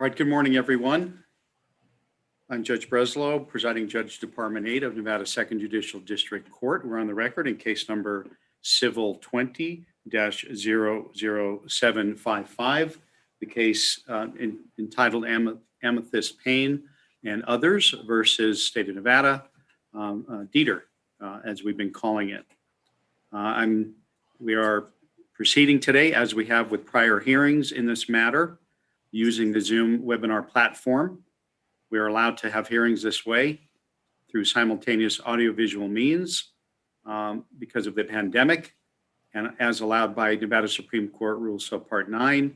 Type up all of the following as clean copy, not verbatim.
All right, good morning, everyone. I'm Judge Breslow, presiding judge, Department 8 of Nevada 2nd Judicial District Court. We're on the record in case number civil 20-00755, the case entitled Amethyst, Payne and others versus State of Nevada, D.E.T.R, as we've been calling it. We are proceeding today, as we have with prior hearings in this matter, using the Zoom webinar platform. We are allowed to have hearings this way through simultaneous audiovisual means because of the pandemic, and as allowed by Nevada Supreme Court Rule Subpart 9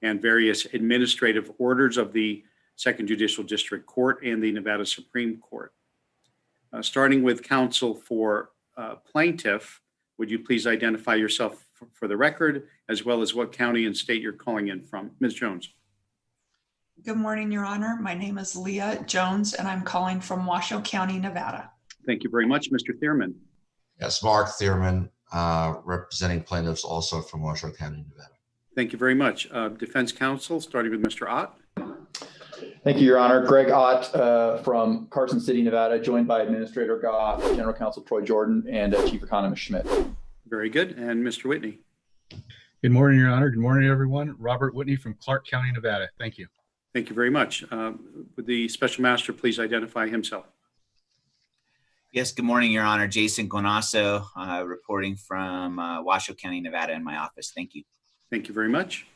and various administrative orders of the 2nd Judicial District Court and the Nevada Supreme Court. Starting with counsel for plaintiff, would you please identify yourself for the record, as well as what county and state you're calling in from? Ms. Jones. Good morning, Your Honor. My name is Leah Jones, and I'm calling from Washoe County, Nevada. Thank you very much, Mr. Thierman. Yes, Mark Thierman, representing plaintiffs also from Washoe County, Nevada. Thank you very much. Defense counsel, starting with Mr. Ott. Thank you, Your Honor. Greg Ott from Carson City, Nevada, joined by Administrator Goff, General Counsel Troy Jordan, and Chief Economist Schmidt. Very good. And Mr. Whitney. Good morning, Your Honor. Good morning, everyone. Robert Whitney from Clark County, Nevada. Thank you. Thank you very much. Would the special master please identify himself? Yes, good morning, Your Honor. Jason Guinasso, reporting from Washoe County, Nevada in my office. Thank you. Thank you very much.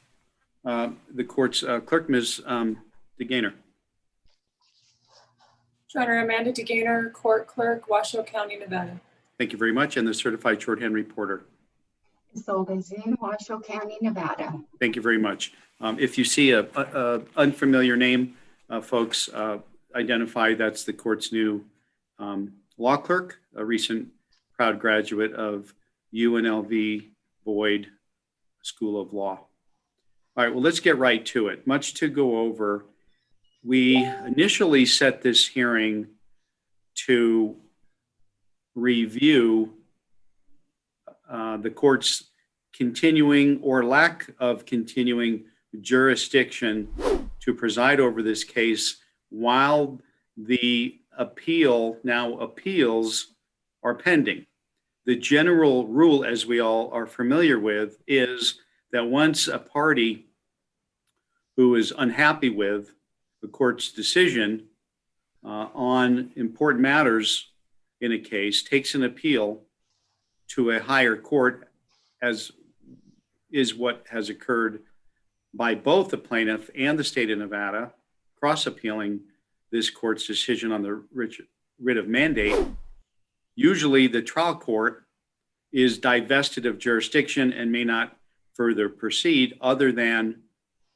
The court's clerk, Ms. DeGaynor. Your Honor, Amanda DeGaynor, court clerk, Washoe County, Nevada. Thank you very much. And the certified shorthand reporter. Isolde's in Washoe County, Nevada. Thank you very much. If you see a unfamiliar name, folks, identify that's the court's new law clerk, a recent proud graduate of UNLV Boyd School of Law. All right, well, let's get right to it. Much to go over. We initially set this hearing to review the court's continuing or lack of continuing jurisdiction to preside over this case while the appeals are pending. The general rule, as we all are familiar with, is that once a party who is unhappy with the court's decision on important matters in a case takes an appeal to a higher court, as is what has occurred by both the plaintiff and the state of Nevada, cross-appealing this court's decision on the writ of mandate. Usually the trial court is divested of jurisdiction and may not further proceed other than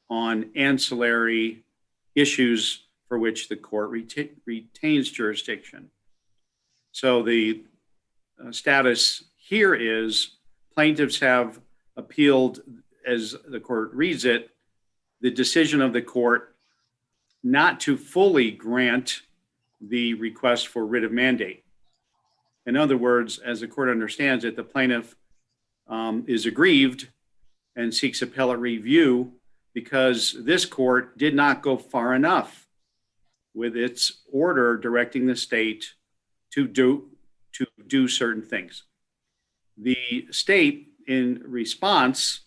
on ancillary issues for which the court retains jurisdiction. So the status here is plaintiffs have appealed, as the court reads it, the decision of the court not to fully grant the request for writ of mandate. In other words, as the court understands it, the plaintiff is aggrieved and seeks appellate review because this court did not go far enough with its order directing the state to do certain things. The state, in response,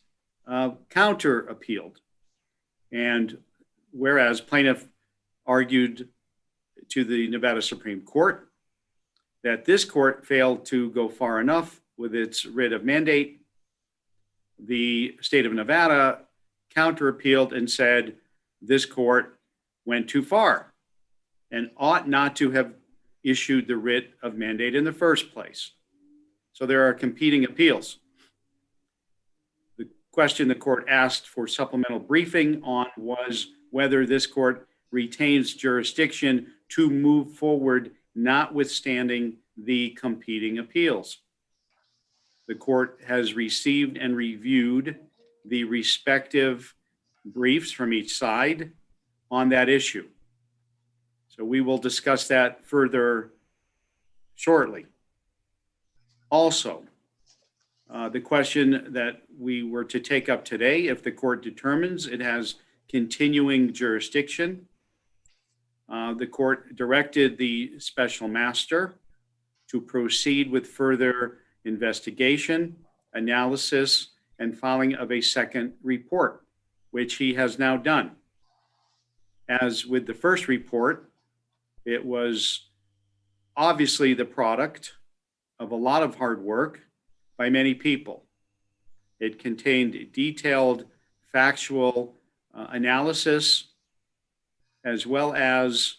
counter appealed. And whereas plaintiff argued to the Nevada Supreme Court that this court failed to go far enough with its writ of mandate, the state of Nevada counter appealed and said this court went too far and ought not to have issued the writ of mandate in the first place. So there are competing appeals. The question the court asked for supplemental briefing on was whether this court retains jurisdiction to move forward, notwithstanding the competing appeals. The court has received and reviewed the respective briefs from each side on that issue. So we will discuss that further shortly. Also, the question that we were to take up today, if the court determines it has continuing jurisdiction. The court directed the special master to proceed with further investigation, analysis, and filing of a second report, which he has now done. As with the first report, it was obviously the product of a lot of hard work by many people. It contained detailed factual analysis, as well as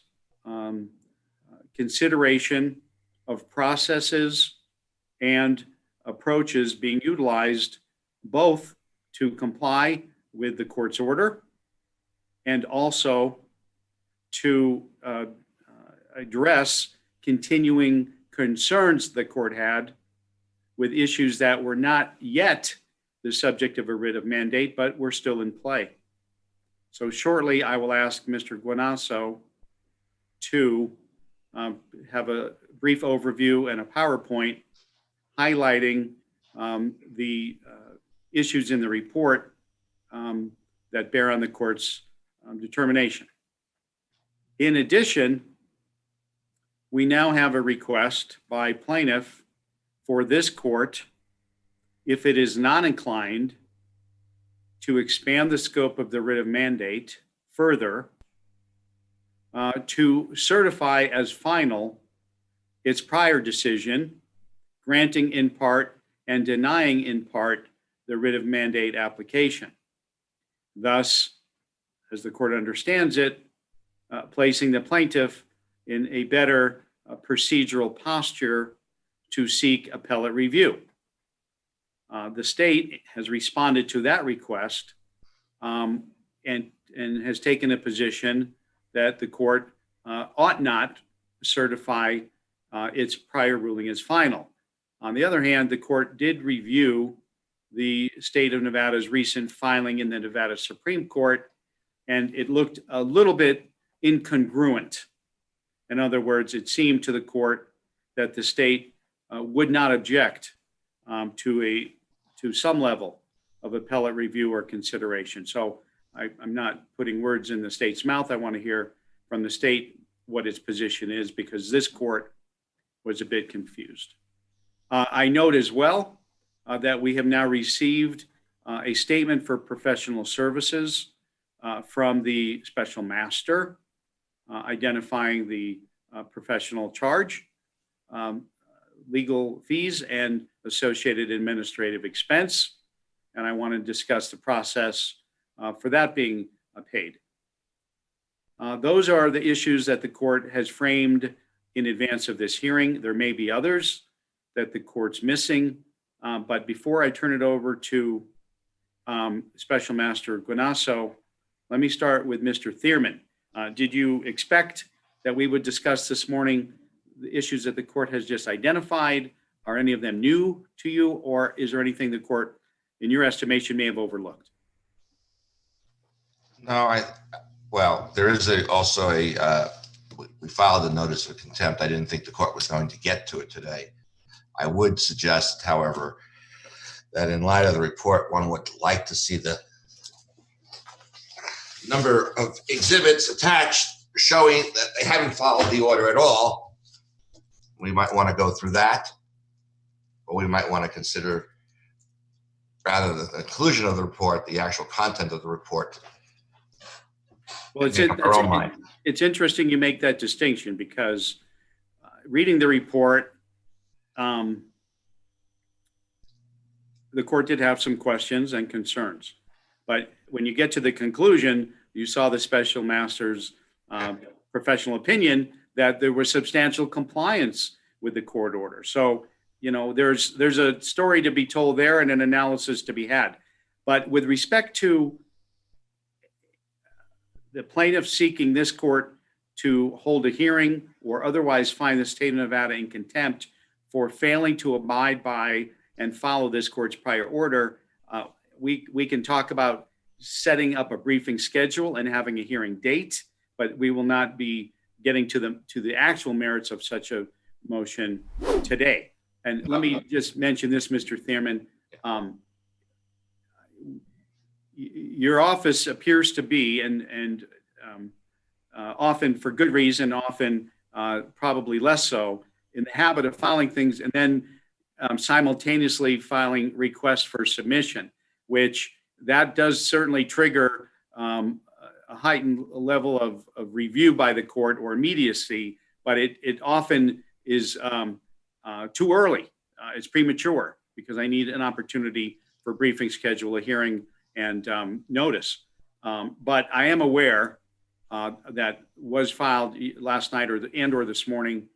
consideration of processes and approaches being utilized both to comply with the court's order and also to address continuing concerns the court had with issues that were not yet the subject of a writ of mandate, but were still in play. So shortly, I will ask Mr. Guinasso to have a brief overview and a PowerPoint highlighting the issues in the report that bear on the court's determination. In addition, we now have a request by plaintiff for this court, if it is not inclined to expand the scope of the writ of mandate further, to certify as final its prior decision, granting in part and denying in part the writ of mandate application. Thus, as the court understands it, placing the plaintiff in a better procedural posture to seek appellate review. The state has responded to that request and has taken a position that the court ought not certify its prior ruling as final. On the other hand, the court did review the state of Nevada's recent filing in the Nevada Supreme Court, and it looked a little bit incongruent. In other words, it seemed to the court that the state would not object to some level of appellate review or consideration. So I'm not putting words in the state's mouth. I want to hear from the state what its position is, because this court was a bit confused. I note as well that we have now received a statement for professional services from the special master, identifying the professional charge, legal fees, and associated administrative expense. And I want to discuss the process for that being paid. Those are the issues that the court has framed in advance of this hearing. There may be others that the court's missing, but before I turn it over to Special Master Guinasso, let me start with Mr. Thierman. Did you expect that we would discuss this morning the issues that the court has just identified? Are any of them new to you, or is there anything the court, in your estimation, may have overlooked? No, well, there is also we filed a notice of contempt. I didn't think the court was going to get to it today. I would suggest, however, that in light of the report, one would like to see the number of exhibits attached showing that they haven't followed the order at all. We might want to go through that, or we might want to consider, rather than the conclusion of the report, the actual content of the report. Well, it's interesting you make that distinction, because reading the report, the court did have some questions and concerns. But when you get to the conclusion, you saw the special master's professional opinion that there was substantial compliance with the court order. So, you know, there's a story to be told there and an analysis to be had. But with respect to the plaintiff seeking this court to hold a hearing or otherwise find the state of Nevada in contempt for failing to abide by and follow this court's prior order, we can talk about setting up a briefing schedule and having a hearing date, but we will not be getting to the actual merits of such a motion today. And let me just mention this, Mr. Thierman. your office appears to be, and often for good reason, often probably less so, in the habit of filing things and then simultaneously filing requests for submission, which that does certainly trigger a heightened level of review by the court or immediacy, but it often is too early. It's premature because I need an opportunity for briefing schedule, a hearing, and notice. But I am aware that was filed last night or this morning,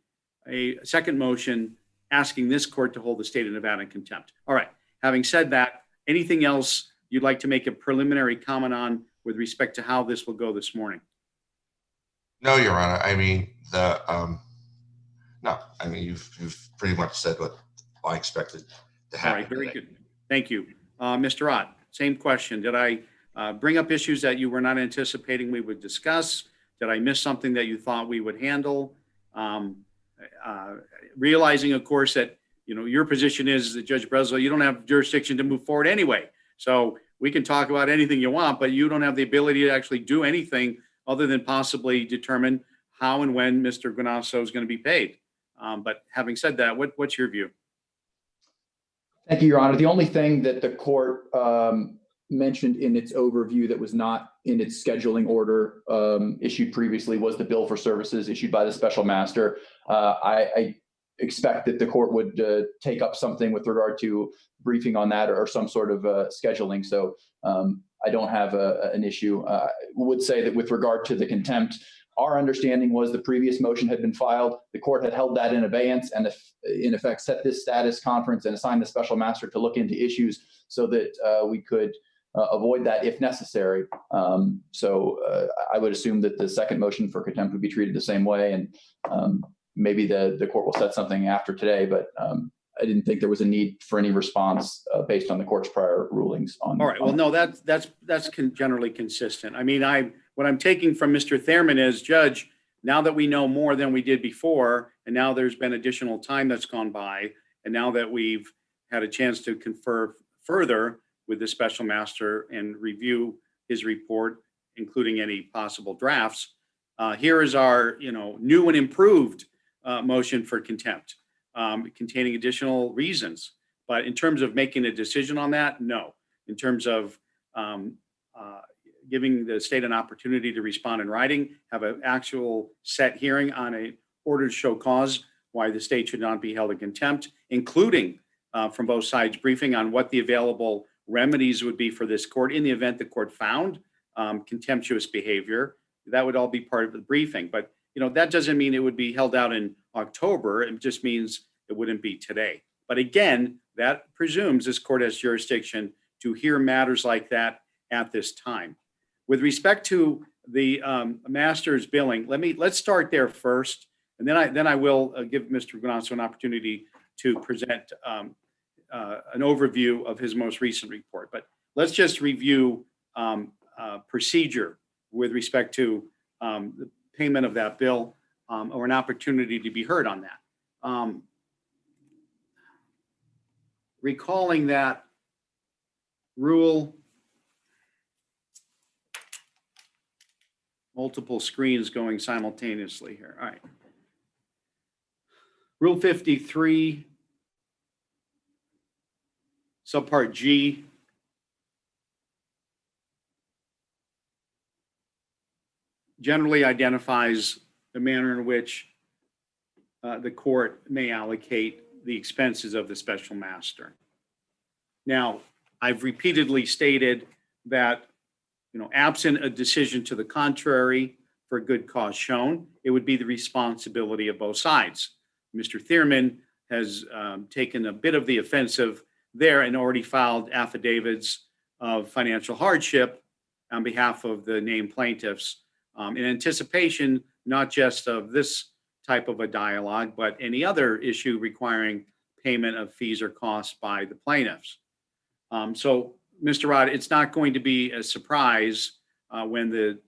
a second motion asking this court to hold the state of Nevada in contempt. All right. Having said that, anything else you'd like to make a preliminary comment on with respect to how this will go this morning? No, Your Honor. I mean, no, I mean, you've pretty much said what I expected to happen. All right, very today. good. Thank you. Mr. Ott, same question. Did I bring up issues that you were not anticipating we would discuss? Did I miss something that you thought we would handle? Realizing, of course, that your position is that Judge Breslow, you don't have jurisdiction to move forward anyway. So we can talk about anything you want, but you don't have the ability to actually do anything other than possibly determine how and when Mr. Guinasso is going to be paid. But having said that, what's your view? Thank you, Your Honor. The only thing that the court mentioned in its overview that was not in its scheduling order issued previously was the bill for services issued by the special master. I expect that the court would take up something with regard to briefing on that or some sort of scheduling. So I don't have an issue. Would say that with regard to the contempt, our understanding was the previous motion had been filed. The court had held that in abeyance and in effect set this status conference and assigned the special master to look into issues so that we could avoid that if necessary. So I would assume that the second motion for contempt would be treated the same way, and maybe the court will set something after today, but I didn't think there was a need for any response based on the court's prior rulings on. All right. Well, no, that's generally consistent. I mean, what I'm taking from Mr. Thierman is, Judge, now that we know more than we did before, and now there's been additional time that's gone by, and now that we've had a chance to confer further with the special master and review his report, including any possible drafts, here is our, new and improved motion for contempt, containing additional reasons. But in terms of making a decision on that, no. In terms of giving the state an opportunity to respond in writing, have an actual set hearing on a order to show cause why the state should not be held in contempt, including from both sides briefing on what the available remedies would be for this court in the event the court found contemptuous behavior. That would all be part of the briefing. But that doesn't mean it would be held out in October. It just means it wouldn't be today. But again, that presumes this court has jurisdiction to hear matters like that at this time. With respect to the master's billing, let's start there first, and then I will give Mr. Guinasso an opportunity to present an overview of his most recent report. But let's just review procedure with respect to the payment of that bill or an opportunity to be heard on that. Recalling that rule, multiple screens going simultaneously here. All right. Rule 53, subpart G. Generally identifies the manner in which the court may allocate the expenses of the special master. Now, I've repeatedly stated that, absent a decision to the contrary for good cause shown, it would be the responsibility of both sides. Mr. Thierman has taken a bit of the offensive there and already filed affidavits of financial hardship on behalf of the named plaintiffs in anticipation not just of this type of a dialogue, but any other issue requiring payment of fees or costs by the plaintiffs. So, Mr. Rod, it's not going to be a surprise when the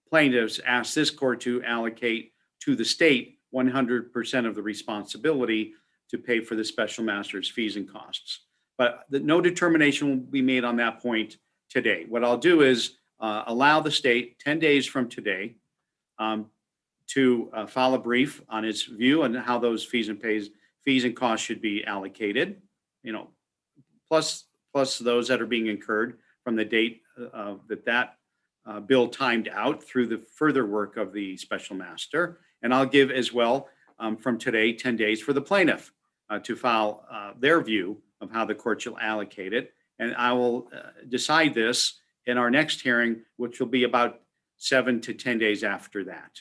plaintiffs ask this court to allocate to the state 100% of the responsibility to pay for the special master's fees and costs. But no determination will be made on that point today. What I'll do is allow the state 10 days from today to file a brief on its view on how those fees and costs should be allocated, plus those that are being incurred from the date that bill timed out through the further work of the special master. And I'll give as well from today 10 days for the plaintiff to file their view of how the court shall allocate it. And I will decide this in our next hearing, which will be about 7 to 10 days after that.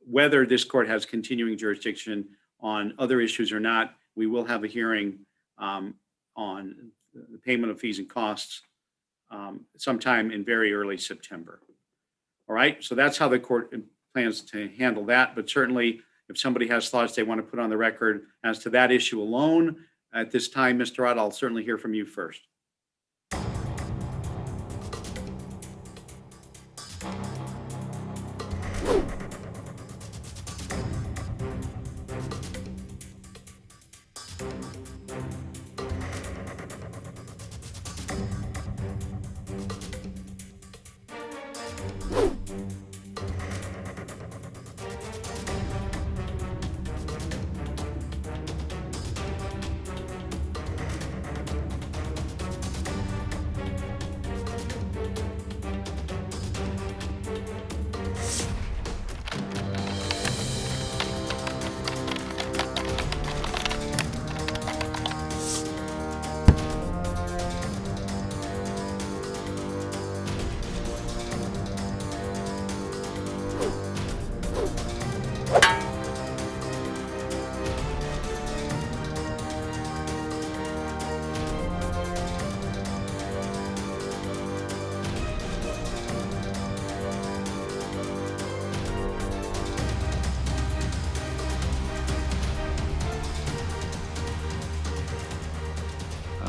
Whether this court has continuing jurisdiction on other issues or not, we will have a hearing on the payment of fees and costs sometime in very early September. All right, so that's how the court plans to handle that. But certainly, if somebody has thoughts they want to put on the record as to that issue alone, at this time, Mr. Ott, I'll certainly hear from you first.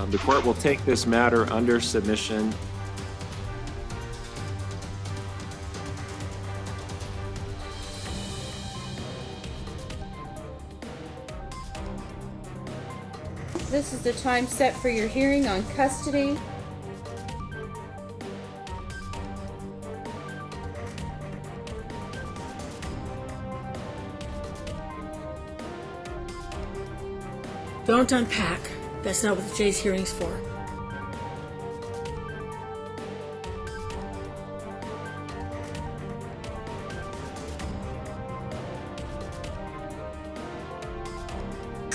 The court will take this matter under submission. This is the time set for your hearing on custody. Don't unpack. That's not what the Jay's hearing's for.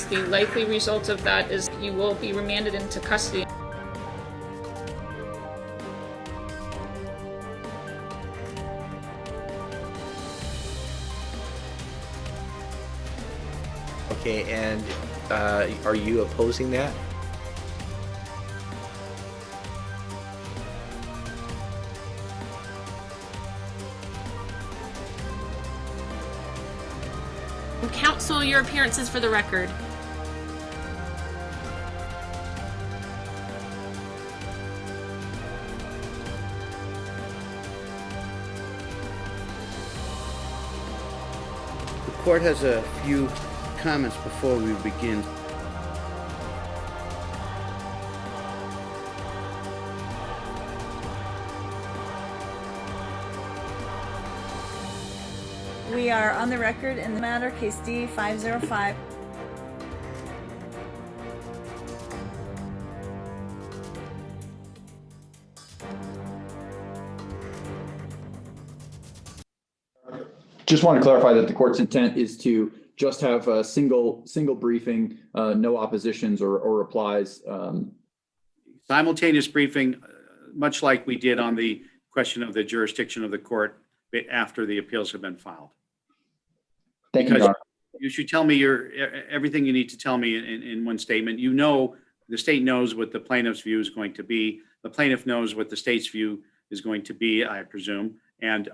The likely result of that is you will be remanded into custody. Okay, and are you opposing that? Counsel, your appearances for the record. The court has a few comments before we begin. We are on the record in the matter, case D-505. Just want to clarify that the court's intent is to just have a single briefing, no oppositions or replies. Simultaneous briefing, much like we did on the question of the jurisdiction of the court after the appeals have been filed. Thank you, Your Honor. You should tell me everything you need to tell me in one statement. You know, the state knows what the plaintiff's view is going to be. The plaintiff knows what the state's view is going to be, I presume. And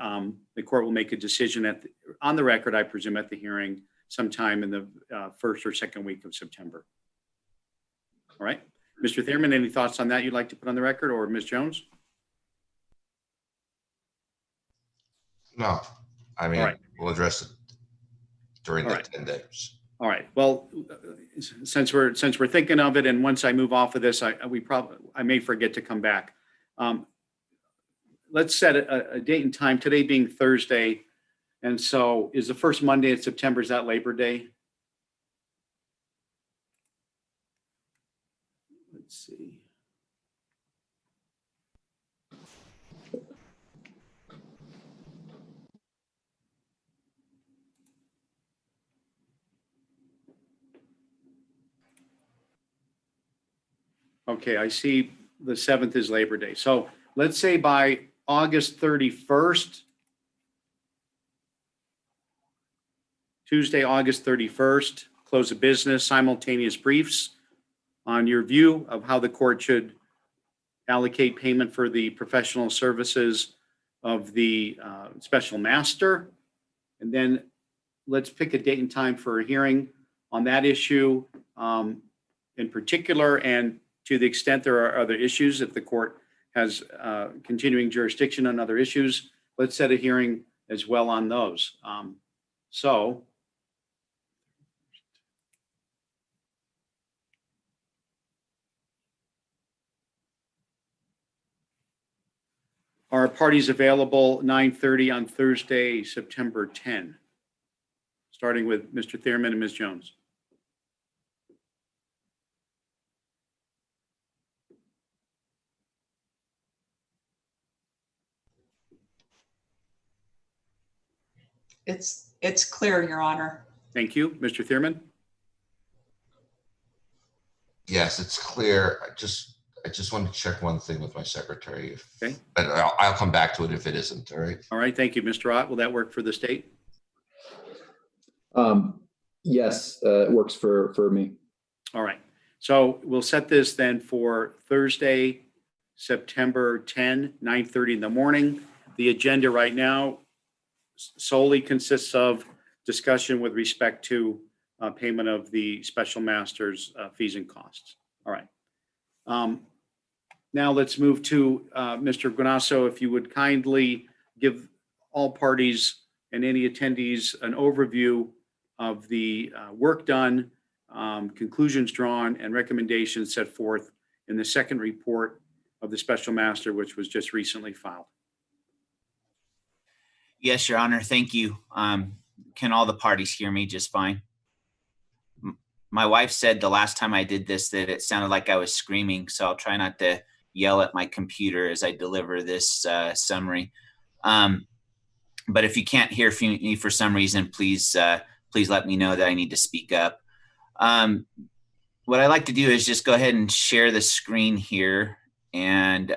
the court will make a decision on the record, I presume, at the hearing sometime in the first or second week of September. All right. Mr. Thierman, any thoughts on that you'd like to put on the record, or Ms. Jones? No, I mean, right. We'll address it during the 10 days. All right. Well, since we're thinking of it, and once I move off of this, I may forget to come back Let's set a date and time, today being Thursday. And so is the first Monday in September, is that Labor Day? Let's see. Okay, I see the 7th is Labor Day. So let's say by August 31st, Tuesday, August 31st, close of business, simultaneous briefs on your view of how the court should allocate payment for the professional services of the special master. And then let's pick a date and time for a hearing on that issue in particular, and to the extent there are other issues, if the court has continuing jurisdiction on other issues, let's set a hearing as well on those. So are parties available 9:30 on Thursday, September 10, starting with Mr. Thierman and Ms. Jones? It's clear, Your Honor. Thank you. Mr. Thierman? Yes, it's clear. I just want to check one thing with my secretary. Okay. But I'll come back to it if it isn't. All right. All right. Thank you, Mr. Ott. Will that work for the state? Yes, it works for me. All right. So we'll set this then for Thursday, September 10, 9:30 in the morning. The agenda right now solely consists of discussion with respect to payment of the special master's fees and costs. All right. Now let's move to Mr. Guinasso, if you would kindly give all parties and any attendees an overview of the work done, conclusions drawn, and recommendations set forth in the second report of the special master, which was just recently filed. Yes, Your Honor. Thank you. Can all the parties hear me just fine? My wife said the last time I did this that it sounded like I was screaming, so I'll try not to yell at my computer as I deliver this summary. But if you can't hear me for some reason, please let me know that I need to speak up. What I'd like to do is just go ahead and share the screen here. And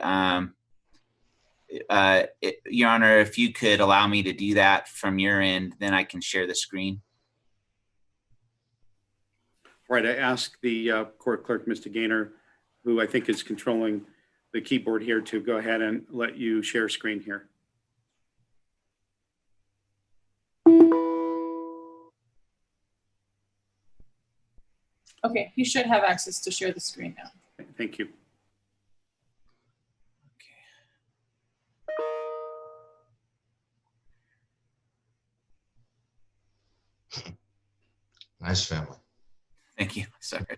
Your Honor, if you could allow me to do that from your end, then I can share the screen. All right, I ask the court clerk, Mr. Gaynor, who I think is controlling the keyboard here, to go ahead and let you share screen here. Okay, you should have access to share the screen now. Thank you. Nice family. Thank you. Sorry.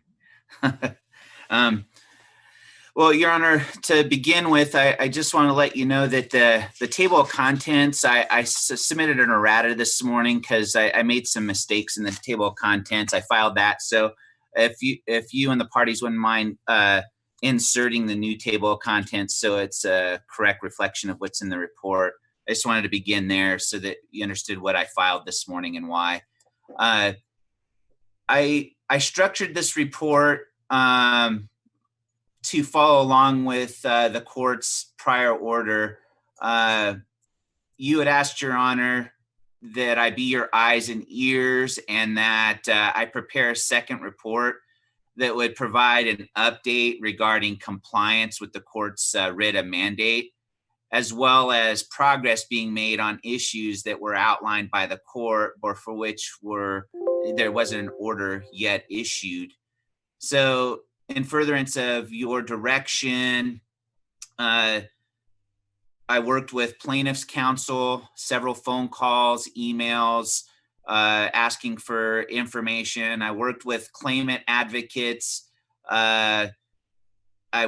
Well, Your Honor, to begin with, I just want to let you know that the table of contents, I submitted an errata this morning because I made some mistakes in the table of contents. I filed that. So if you and the parties wouldn't mind inserting the new table of contents so it's a correct reflection of what's in the report. I just wanted to begin there so that you understood what I filed this morning and why. I structured this report to follow along with the court's prior order. You had asked, Your Honor, that I be your eyes and ears and that I prepare a second report that would provide an update regarding compliance with the court's writ of mandate, as well as progress being made on issues that were outlined by the court or for which there wasn't an order yet issued. So in furtherance of your direction, I worked with plaintiffs' counsel, several phone calls, emails, asking for information. I worked with claimant advocates. I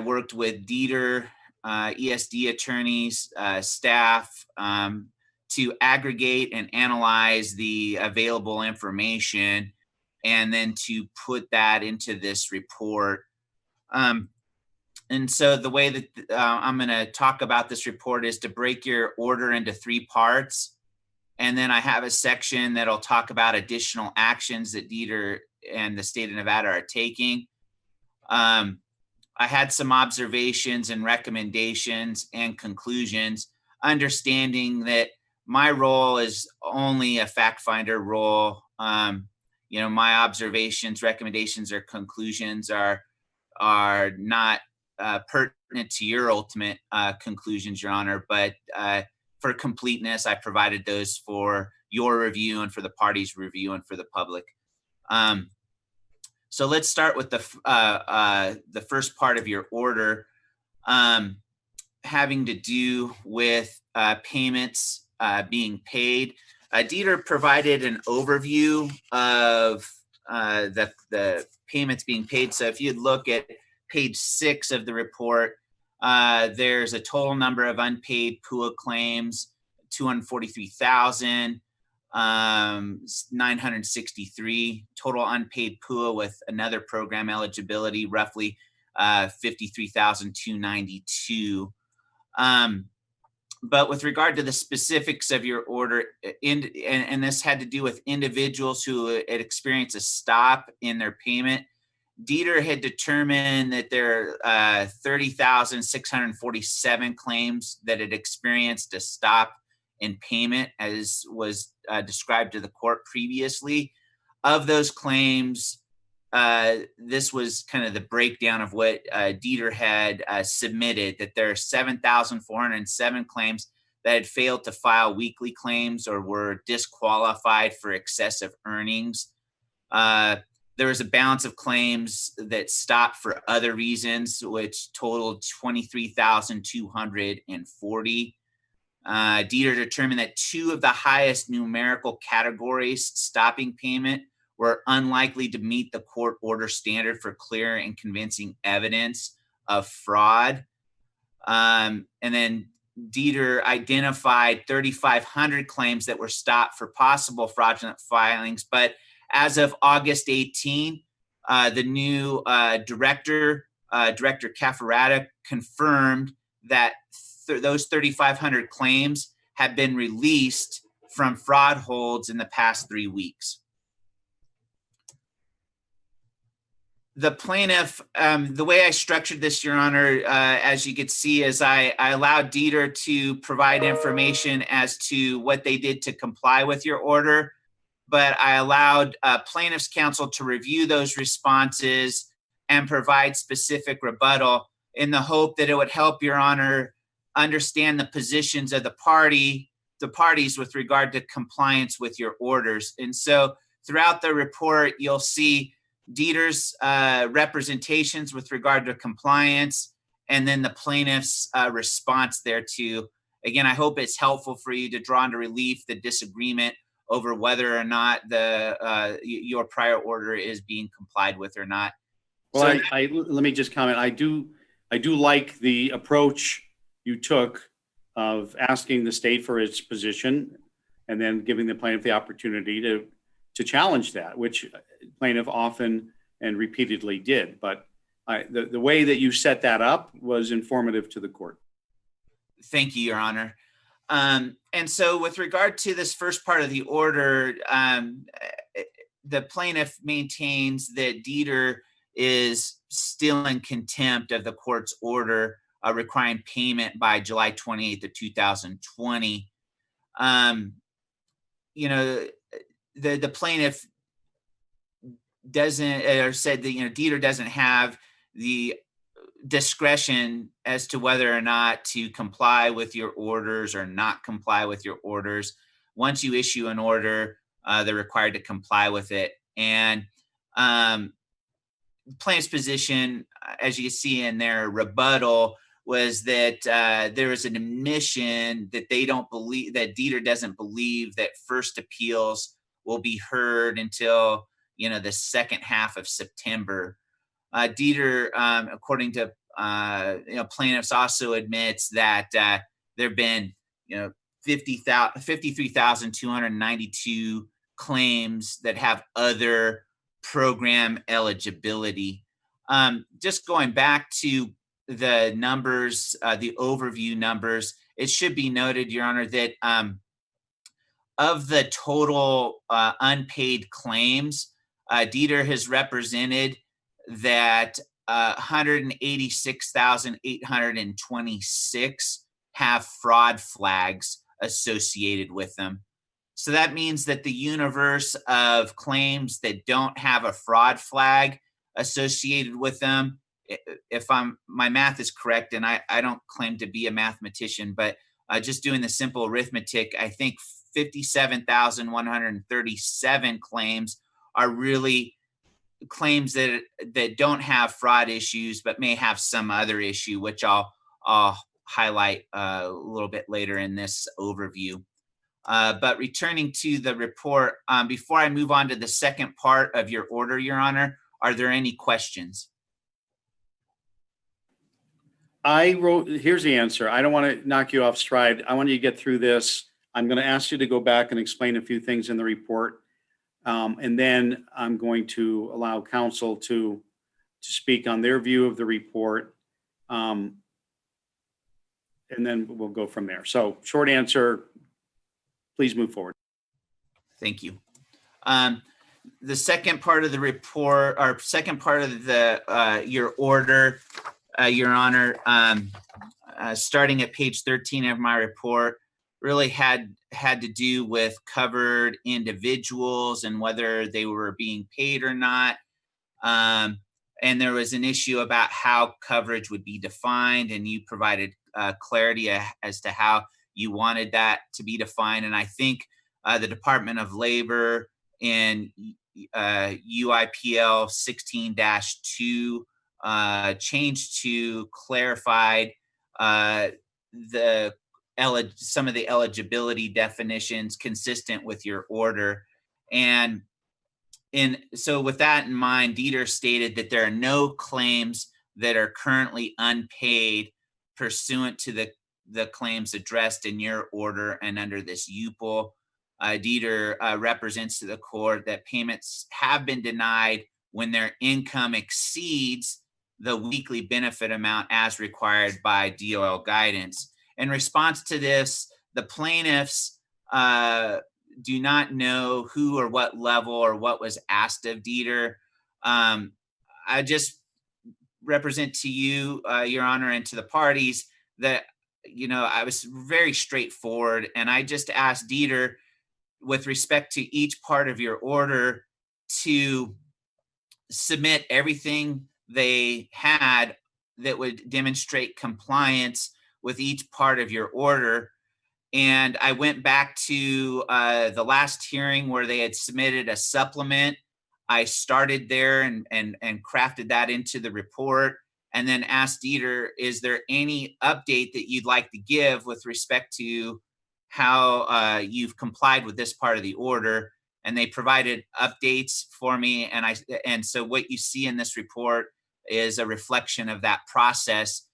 worked with D.E.T.R ESD attorneys, staff, to aggregate and analyze the available information and then to put that into this report. And so the way that I'm going to talk about this report is to break your order into 3 parts. And then I have a section that'll talk about additional actions that D.E.T.R and the state of Nevada are taking. I had some observations and recommendations and conclusions, understanding that my role is only a fact finder role. My observations, recommendations, or conclusions are not pertinent to your ultimate conclusions, Your Honor, but for completeness, I provided those for your review and for the party's review and for the public. So let's start with the first part of your order, having to do with payments being paid. D.E.T.R provided an overview of the payments being paid. So if you'd look at page 6 of the report, there's a total number of unpaid P.U.A claims, 243,000. 963 total unpaid P.U.A with another program eligibility, roughly 53,292. But with regard to the specifics of your order, and this had to do with individuals who had experienced a stop in their payment, D.E.T.R had determined that there are 30,647 claims that had experienced a stop in payment, as was described to the court previously. Of those claims, this was kind of the breakdown of what D.E.T.R had submitted, that there are 7,407 claims that had failed to file weekly claims or were disqualified for excessive earnings. There was a balance of claims that stopped for other reasons, which totaled 23,240. D.E.T.R determined that 2 of the highest numerical categories stopping payment were unlikely to meet the court order standard for clear and convincing evidence of fraud. And then D.E.T.R identified 3,500 claims that were stopped for possible fraudulent filings. But as of August 18, the new director, Director Cafferata, confirmed that those 3,500 claims have been released from fraud holds in the past 3 weeks. The plaintiff, the way I structured this, Your Honor, as you could see, is I allowed D.E.T.R to provide information as to what they did to comply with your order, but I allowed plaintiff's counsel to review those responses and provide specific rebuttal in the hope that it would help Your Honor understand the positions of the parties with regard to compliance with your orders. And so throughout the report, you'll see D.E.T.R's representations with regard to compliance, and then the plaintiff's response thereto. Again, I hope it's helpful for you to draw into relief the disagreement over whether or not your prior order is being complied with or not. Well, so, let me just comment. I do like the approach you took of asking the state for its position and then giving the plaintiff the opportunity to challenge that, which plaintiff often and repeatedly did. But the way that you set that up was informative to the court. Thank you, Your Honor. And so with regard to this first part of the order, the plaintiff maintains that D.E.T.R is still in contempt of the court's order requiring payment by July 28th of 2020. The plaintiff doesn't, or said that, D.E.T.R doesn't have the discretion as to whether or not to comply with your orders or not comply with your orders. Once you issue an order, they're required to comply with it. And plaintiff's position, as you can see in their rebuttal, was that there is an admission that they don't believe, that D.E.T.R doesn't believe that first appeals will be heard until, the second half of September. D.E.T.R, according to Plaintiffs also admits that there have been 53,292 claims that have other program eligibility. Just going back to the numbers, the overview numbers, it should be noted, Your Honor, that of the total unpaid claims, D.E.T.R has represented that 186,826 have fraud flags associated with them. So that means that the universe of claims that don't have a fraud flag associated with them, if my math is correct, and I don't claim to be a mathematician, but just doing the simple arithmetic, I think 57,137 claims are really claims that don't have fraud issues, but may have some other issue, which I'll highlight a little bit later in this overview. But returning to the report, before I move on to the second part of your order, Your Honor, are there any questions? Here's the answer. I don't want to knock you off stride. I want you to get through this. I'm going to ask you to go back and explain a few things in the report. And then I'm going to allow counsel to speak on their view of the report. And then we'll go from there. So short answer, please move forward. Thank you. The second part of the report, or second part of the your order, Your Honor, starting at page 13 of my report, really had to do with covered individuals and whether they were being paid or not. And there was an issue about how coverage would be defined, and you provided clarity as to how you wanted that to be defined. And I think the Department of Labor in UIPL 16-2 changed to clarified some of the eligibility definitions consistent with your order. And so with that in mind, D.E.T.R stated that there are no claims that are currently unpaid pursuant to the claims addressed in your order and under this UPL. D.E.T.R represents to the court that payments have been denied when their income exceeds the weekly benefit amount as required by DOL guidance. In response to this, the plaintiffs do not know who or what level or what was asked of D.E.T.R. I just represent to you, Your Honor, and to the parties that, I was very straightforward, and I just asked D.E.T.R with respect to each part of your order to submit everything they had that would demonstrate compliance with each part of your order. And I went back to the last hearing where they had submitted a supplement. I started there and crafted that into the report, and then asked D.E.T.R, is there any update that you'd like to give with respect to how you've complied with this part of the order? And they provided updates for me. And so what you see in this report is a reflection of that process.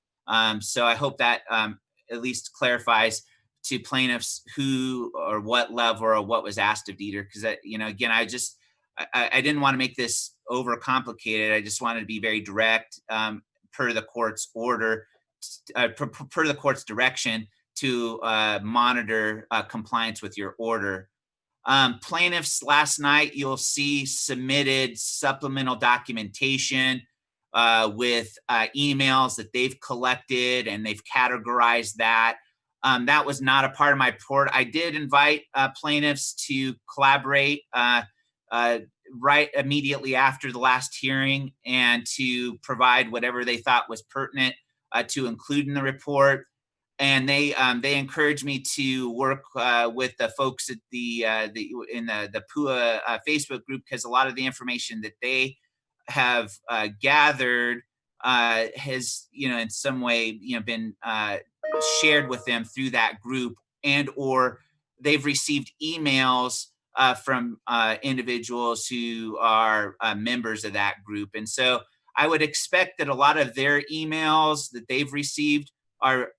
So I hope that at least clarifies to plaintiffs who or what level or what was asked of D.E.T.R. Because, again, I didn't want to make this overcomplicated. I just wanted to be very direct per the court's order, per the court's direction to monitor compliance with your order. Plaintiffs last night, you'll see, submitted supplemental documentation with emails that they've collected, and they've categorized that. That was not a part of my report. I did invite plaintiffs to collaborate right immediately after the last hearing and to provide whatever they thought was pertinent to include in the report. And they encouraged me to work with the folks at the P.U.A. Facebook group, because a lot of the information that they have gathered has, in some way, been shared with them through that group, and or they've received emails from individuals who are members of that group. And so I would expect that a lot of their emails that they've received are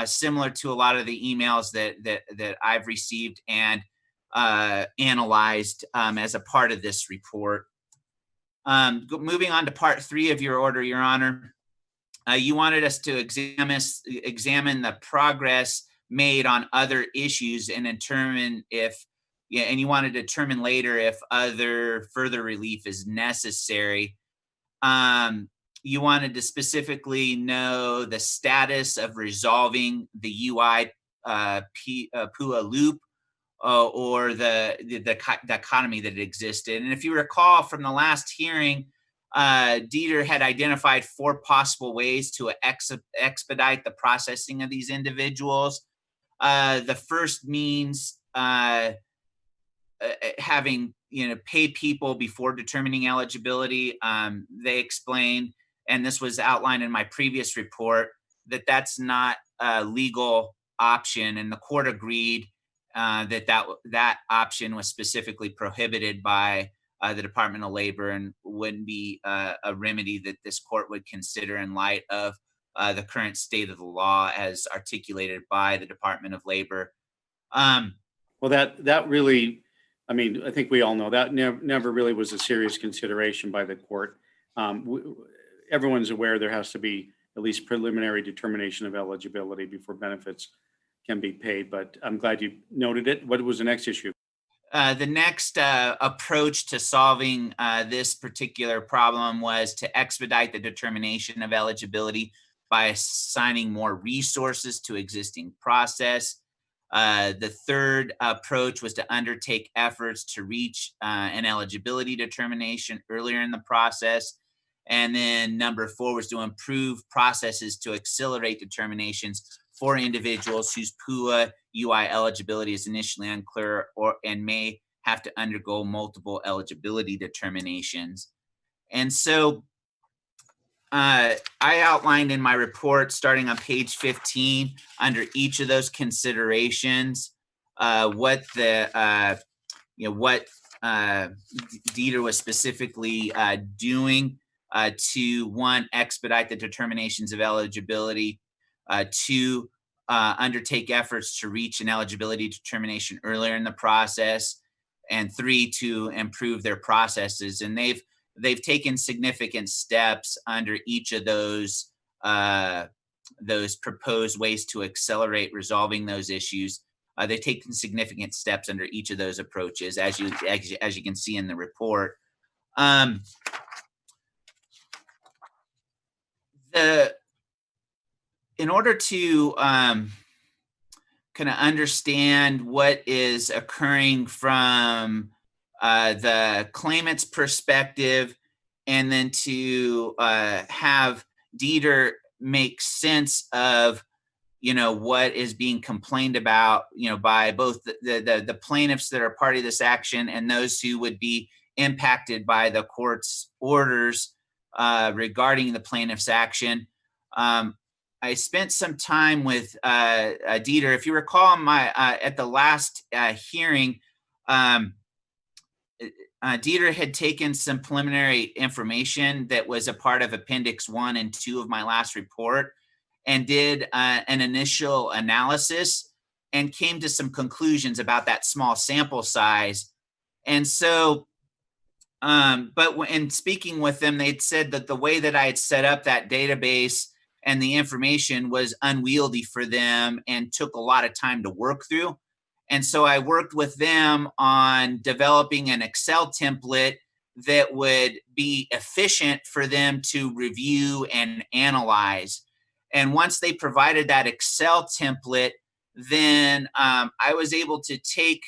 similar to a lot of the emails that I've received and analyzed as a part of this report. Moving on to part 3 of your order, Your Honor. You wanted us to examine the progress made on other issues and determine if, and you want to determine later if other further relief is necessary. You wanted to specifically know the status of resolving the UI P.U.A. loop or the dichotomy that existed. And if you recall from the last hearing, D.E.T.R had identified 4 possible ways to expedite the processing of these individuals. The first means having pay people before determining eligibility. They explained, and this was outlined in my previous report, that that's not a legal option, and the court agreed that option was specifically prohibited by the Department of Labor and wouldn't be a remedy that this court would consider in light of the current state of the law as articulated by the Department of Labor. Well, that really, I mean, I think we all know that never really was a serious consideration by the court. Everyone's aware there has to be at least preliminary determination of eligibility before benefits can be paid, but I'm glad you noted it. What was the next issue? The next approach to solving this particular problem was to expedite the determination of eligibility by assigning more resources to existing process. The third approach was to undertake efforts to reach an eligibility determination earlier in the process. And then number 4 was to improve processes to accelerate determinations for individuals whose P.U.A. UI eligibility is initially unclear and may have to undergo multiple eligibility determinations. And so I outlined in my report, starting on page 15, under each of those considerations, what the D.E.T.R was specifically doing to, 1, expedite the determinations of eligibility, 2, undertake efforts to reach an eligibility determination earlier in the process, and 3, to improve their processes. And they've taken significant steps under each of those proposed ways to accelerate resolving those issues. They've taken significant steps under each of those approaches, as you can see in the report. In order to kind of understand what is occurring from the claimant's perspective, and then to have D.E.T.R make sense of what is being complained about by both the plaintiffs that are part of this action and those who would be impacted by the court's orders regarding the plaintiff's action. I spent some time with D.E.T.R. If you recall, at the last hearing, D.E.T.R had taken some preliminary information that was a part of Appendix 1 and 2 of my last report and did an initial analysis and came to some conclusions about that small sample size. And so, but in speaking with them, they'd said that the way that I had set up that database and the information was unwieldy for them and took a lot of time to work through. And so I worked with them on developing an Excel template that would be efficient for them to review and analyze. And once they provided that Excel template, then I was able to take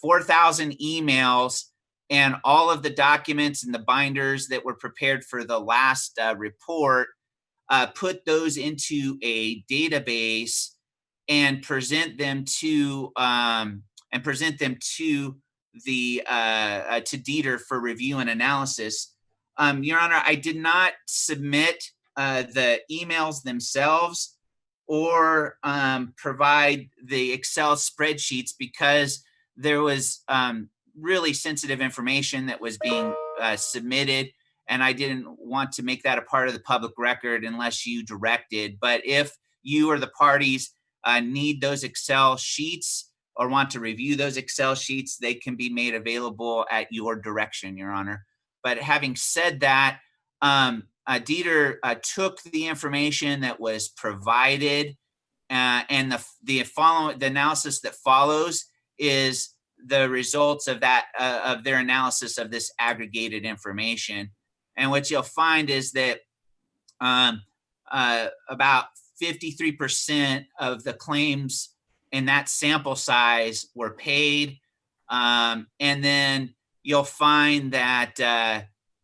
4,000 emails and all of the documents and the binders that were prepared for the last report, put those into a database and present them to D.E.T.R for review and analysis. Your Honor, I did not submit the emails themselves or provide the Excel spreadsheets because there was really sensitive information that was being submitted, and I didn't want to make that a part of the public record unless you directed. But if you or the parties need those Excel sheets or want to review those Excel sheets, they can be made available at your direction, Your Honor. But having said that, D.E.T.R took the information that was provided, and the analysis that follows is the results of that of their analysis of this aggregated information. And what you'll find is that about 53% of the claims in that sample size were paid. And then you'll find that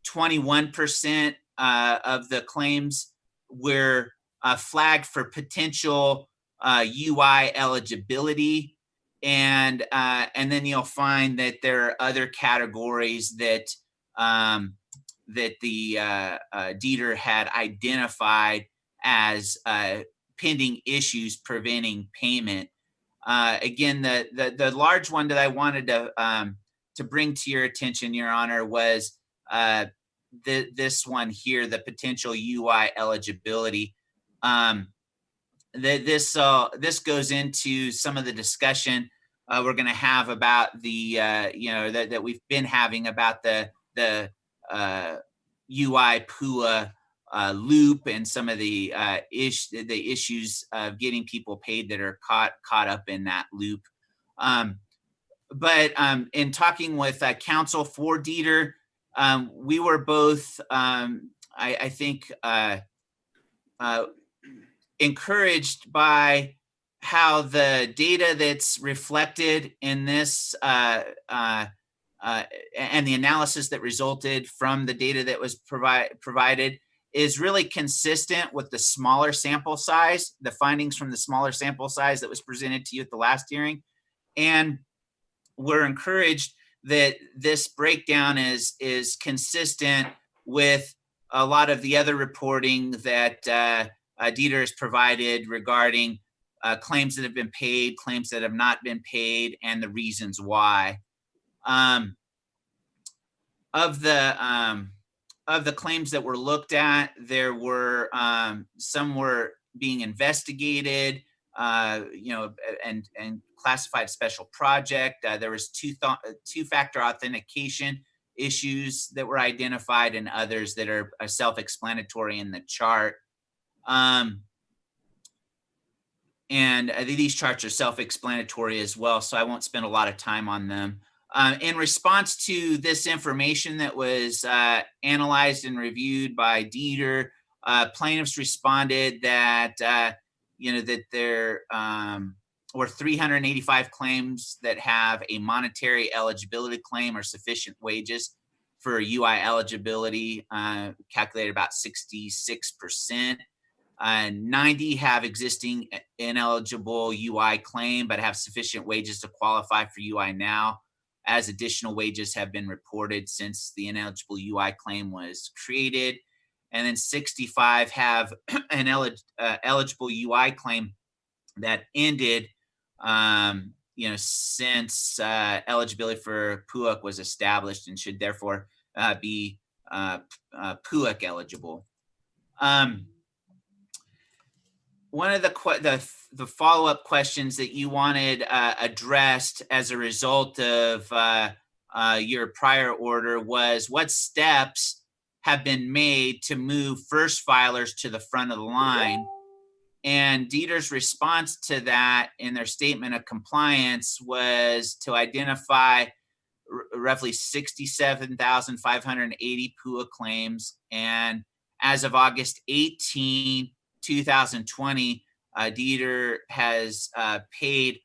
21% of the claims were flagged for potential UI eligibility. And then you'll find that there are other categories that that the D.E.T.R had identified as pending issues preventing payment. Again, the large one that I wanted to bring to your attention, Your Honor, was this one here, the potential UI eligibility. This goes into some of the discussion we're going to have about the that we've been having about the UI P.U.A loop and some of the issues of getting people paid that are caught up in that loop. But in talking with counsel for D.E.T.R, we were both, I think, encouraged by how the data that's reflected in this and the analysis that resulted from the data that was provided is really consistent with the smaller sample size, the findings from the smaller sample size that was presented to you at the last hearing. And we're encouraged that this breakdown is consistent with a lot of the other reporting that D.E.T.R has provided regarding claims that have been paid, claims that have not been paid, and the reasons why. Of the claims that were looked at, there were some were being investigated, and classified special project. There was two-factor authentication issues that were identified, and others that are self-explanatory in the chart. And these charts are self-explanatory as well, so I won't spend a lot of time on them. In response to this information that was analyzed and reviewed by D.E.T.R, plaintiffs responded that that there were 385 claims that have a monetary eligibility claim or sufficient wages for UI eligibility, calculated about 66%. 90 have existing ineligible UI claim, but have sufficient wages to qualify for UI now, as additional wages have been reported since the ineligible UI claim was created. And then 65 have an eligible UI claim that ended, since eligibility for P.U.A was established and should therefore be P.U.A eligible. One of the follow-up questions that you wanted addressed as a result of your prior order was, what steps have been made to move first filers to the front of the line? And D.E.T.R's response to that in their statement of compliance was to identify roughly 67,580 P.U.A claims. And as of August 18, 2020, D.E.T.R has paid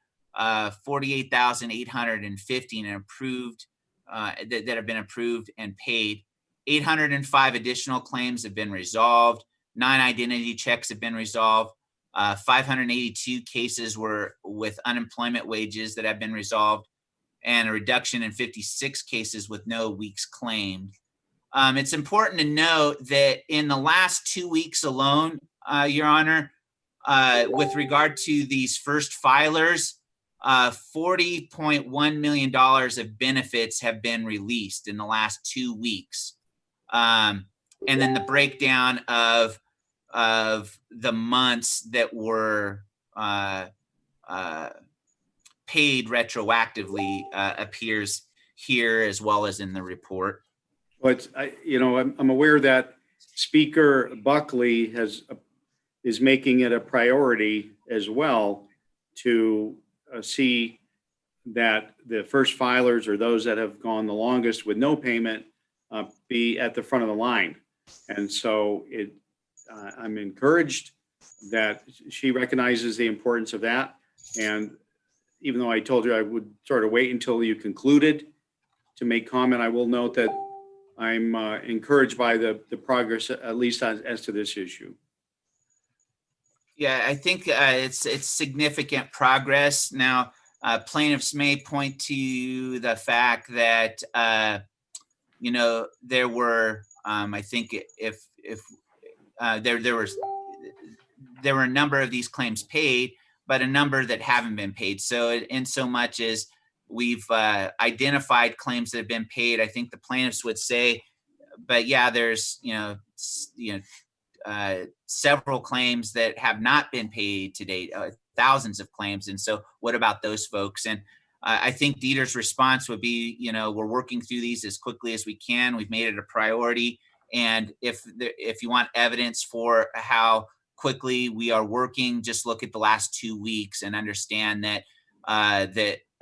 48,850 and approved that have been approved and paid. 805 additional claims have been resolved. 9 identity checks have been resolved. 582 cases were with unemployment wages that have been resolved, and a reduction in 56 cases with no weeks claimed. It's important to note that in the last 2 weeks alone, Your Honor, with regard to these first filers, $40.1 million of benefits have been released in the last 2 weeks. and then the breakdown of the months that were paid retroactively appears here as well as in the report. But I'm aware that Speaker Buckley is making it a priority as well to see that the first filers or those that have gone the longest with no payment be at the front of the line. And so I'm encouraged that she recognizes the importance of that. And even though I told you I would sort of wait until you concluded to make comment, I will note that I'm encouraged by the progress, at least as to this issue. Yeah, I think it's significant progress. Now, plaintiffs may point to the fact that there were I think if there were a number of these claims paid, but a number that haven't been paid. So in so much as we've identified claims that have been paid, I think the plaintiffs would say, but yeah, there's several claims that have not been paid to date, thousands of claims. And so what about those folks? And I think D.E.T.R's response would be, we're working through these as quickly as we can. We've made it a priority. And if you want evidence for how quickly we are working, just look at the last 2 weeks and understand that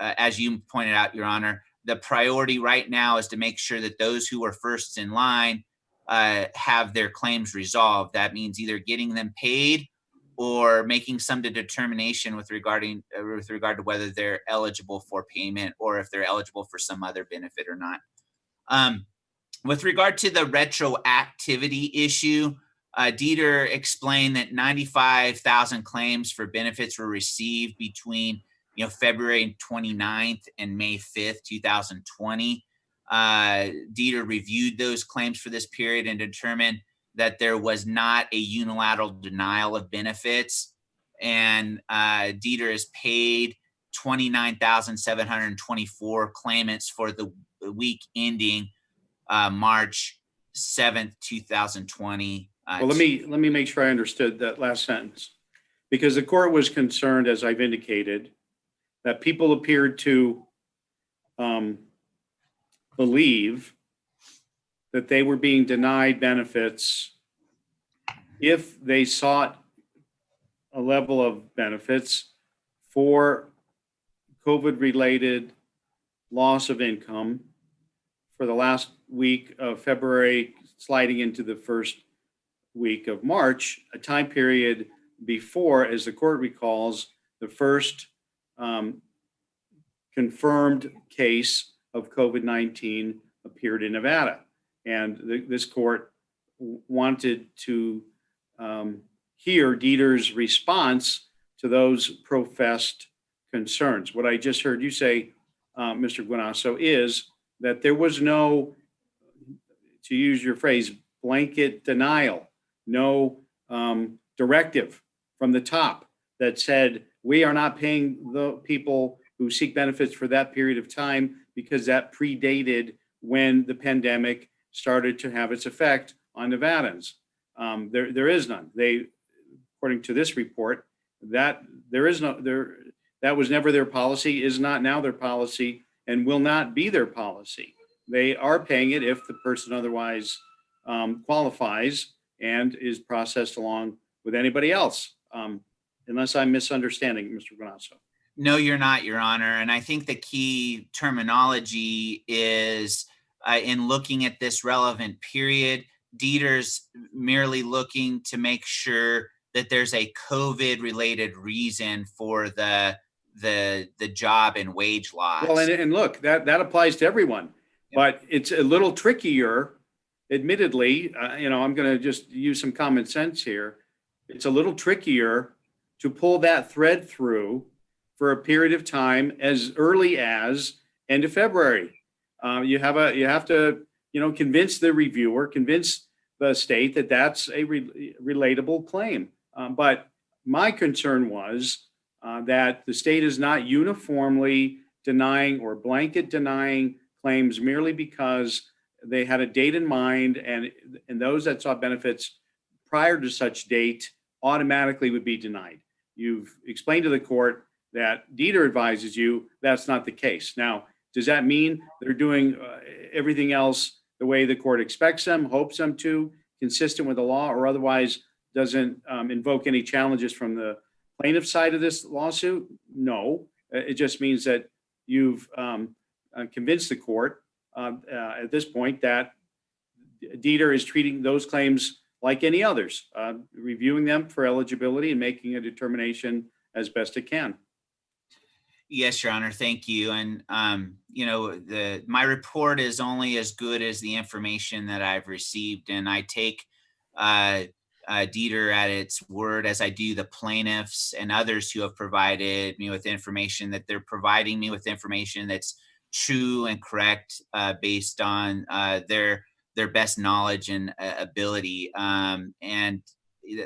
as you pointed out, Your Honor, the priority right now is to make sure that those who are first in line have their claims resolved. That means either getting them paid or making some determination with regard to whether they're eligible for payment or if they're eligible for some other benefit or not. With regard to the retroactivity issue, D.E.T.R explained that 95,000 claims for benefits were received between February 29th and May 5th, 2020. D.E.T.R reviewed those claims for this period and determined that there was not a unilateral denial of benefits. And D.E.T.R has paid 29,724 claimants for the week ending March 7th, 2020. Well, let me make sure I understood that last sentence, because the court was concerned, as I've indicated, that people appeared to believe that they were being denied benefits if they sought a level of benefits for COVID-related loss of income for the last week of February, sliding into the first week of March, a time period before, as the court recalls, the first confirmed case of COVID-19 appeared in Nevada. And this court wanted to hear D.E.T.R's response to those professed concerns. What I just heard you say, Mr. Guinasso, is that there was no, to use your phrase, blanket denial, no directive from the top that said, we are not paying the people who seek benefits for that period of time because that predated when the pandemic started to have its effect on Nevadans. There is none. According to this report, that was never their policy, is not now their policy, and will not be their policy. They are paying it if the person otherwise qualifies and is processed along with anybody else, unless I'm misunderstanding, Mr. Guinasso. No, you're not, Your Honor. And I think the key terminology is in looking at this relevant period, D.E.T.R's merely looking to make sure that there's a COVID-related reason for the job and wage loss. Well, and look, that applies to everyone, but it's a little trickier, admittedly. I'm going to just use some common sense here. It's a little trickier to pull that thread through for a period of time as early as end of February. You have to convince the reviewer, convince the state that that's a relatable claim. But my concern was that the state is not uniformly denying or blanket denying claims merely because they had a date in mind, and those that saw benefits prior to such date automatically would be denied. You've explained to the court that D.E.T.R advises you that's not the case. Now, does that mean they're doing everything else the way the court expects them, hopes them to, consistent with the law, or otherwise doesn't invoke any challenges from the plaintiff side of this lawsuit? No, it just means that you've convinced the court at this point that D.E.T.R is treating those claims like any others, reviewing them for eligibility and making a determination as best it can. Yes, Your Honor. Thank you. And, my report is only as good as the information that I've received. And I take D.E.T.R at its word, as I do the plaintiffs and others who have provided me with information, that they're providing me with information that's true and correct based on their best knowledge and ability. And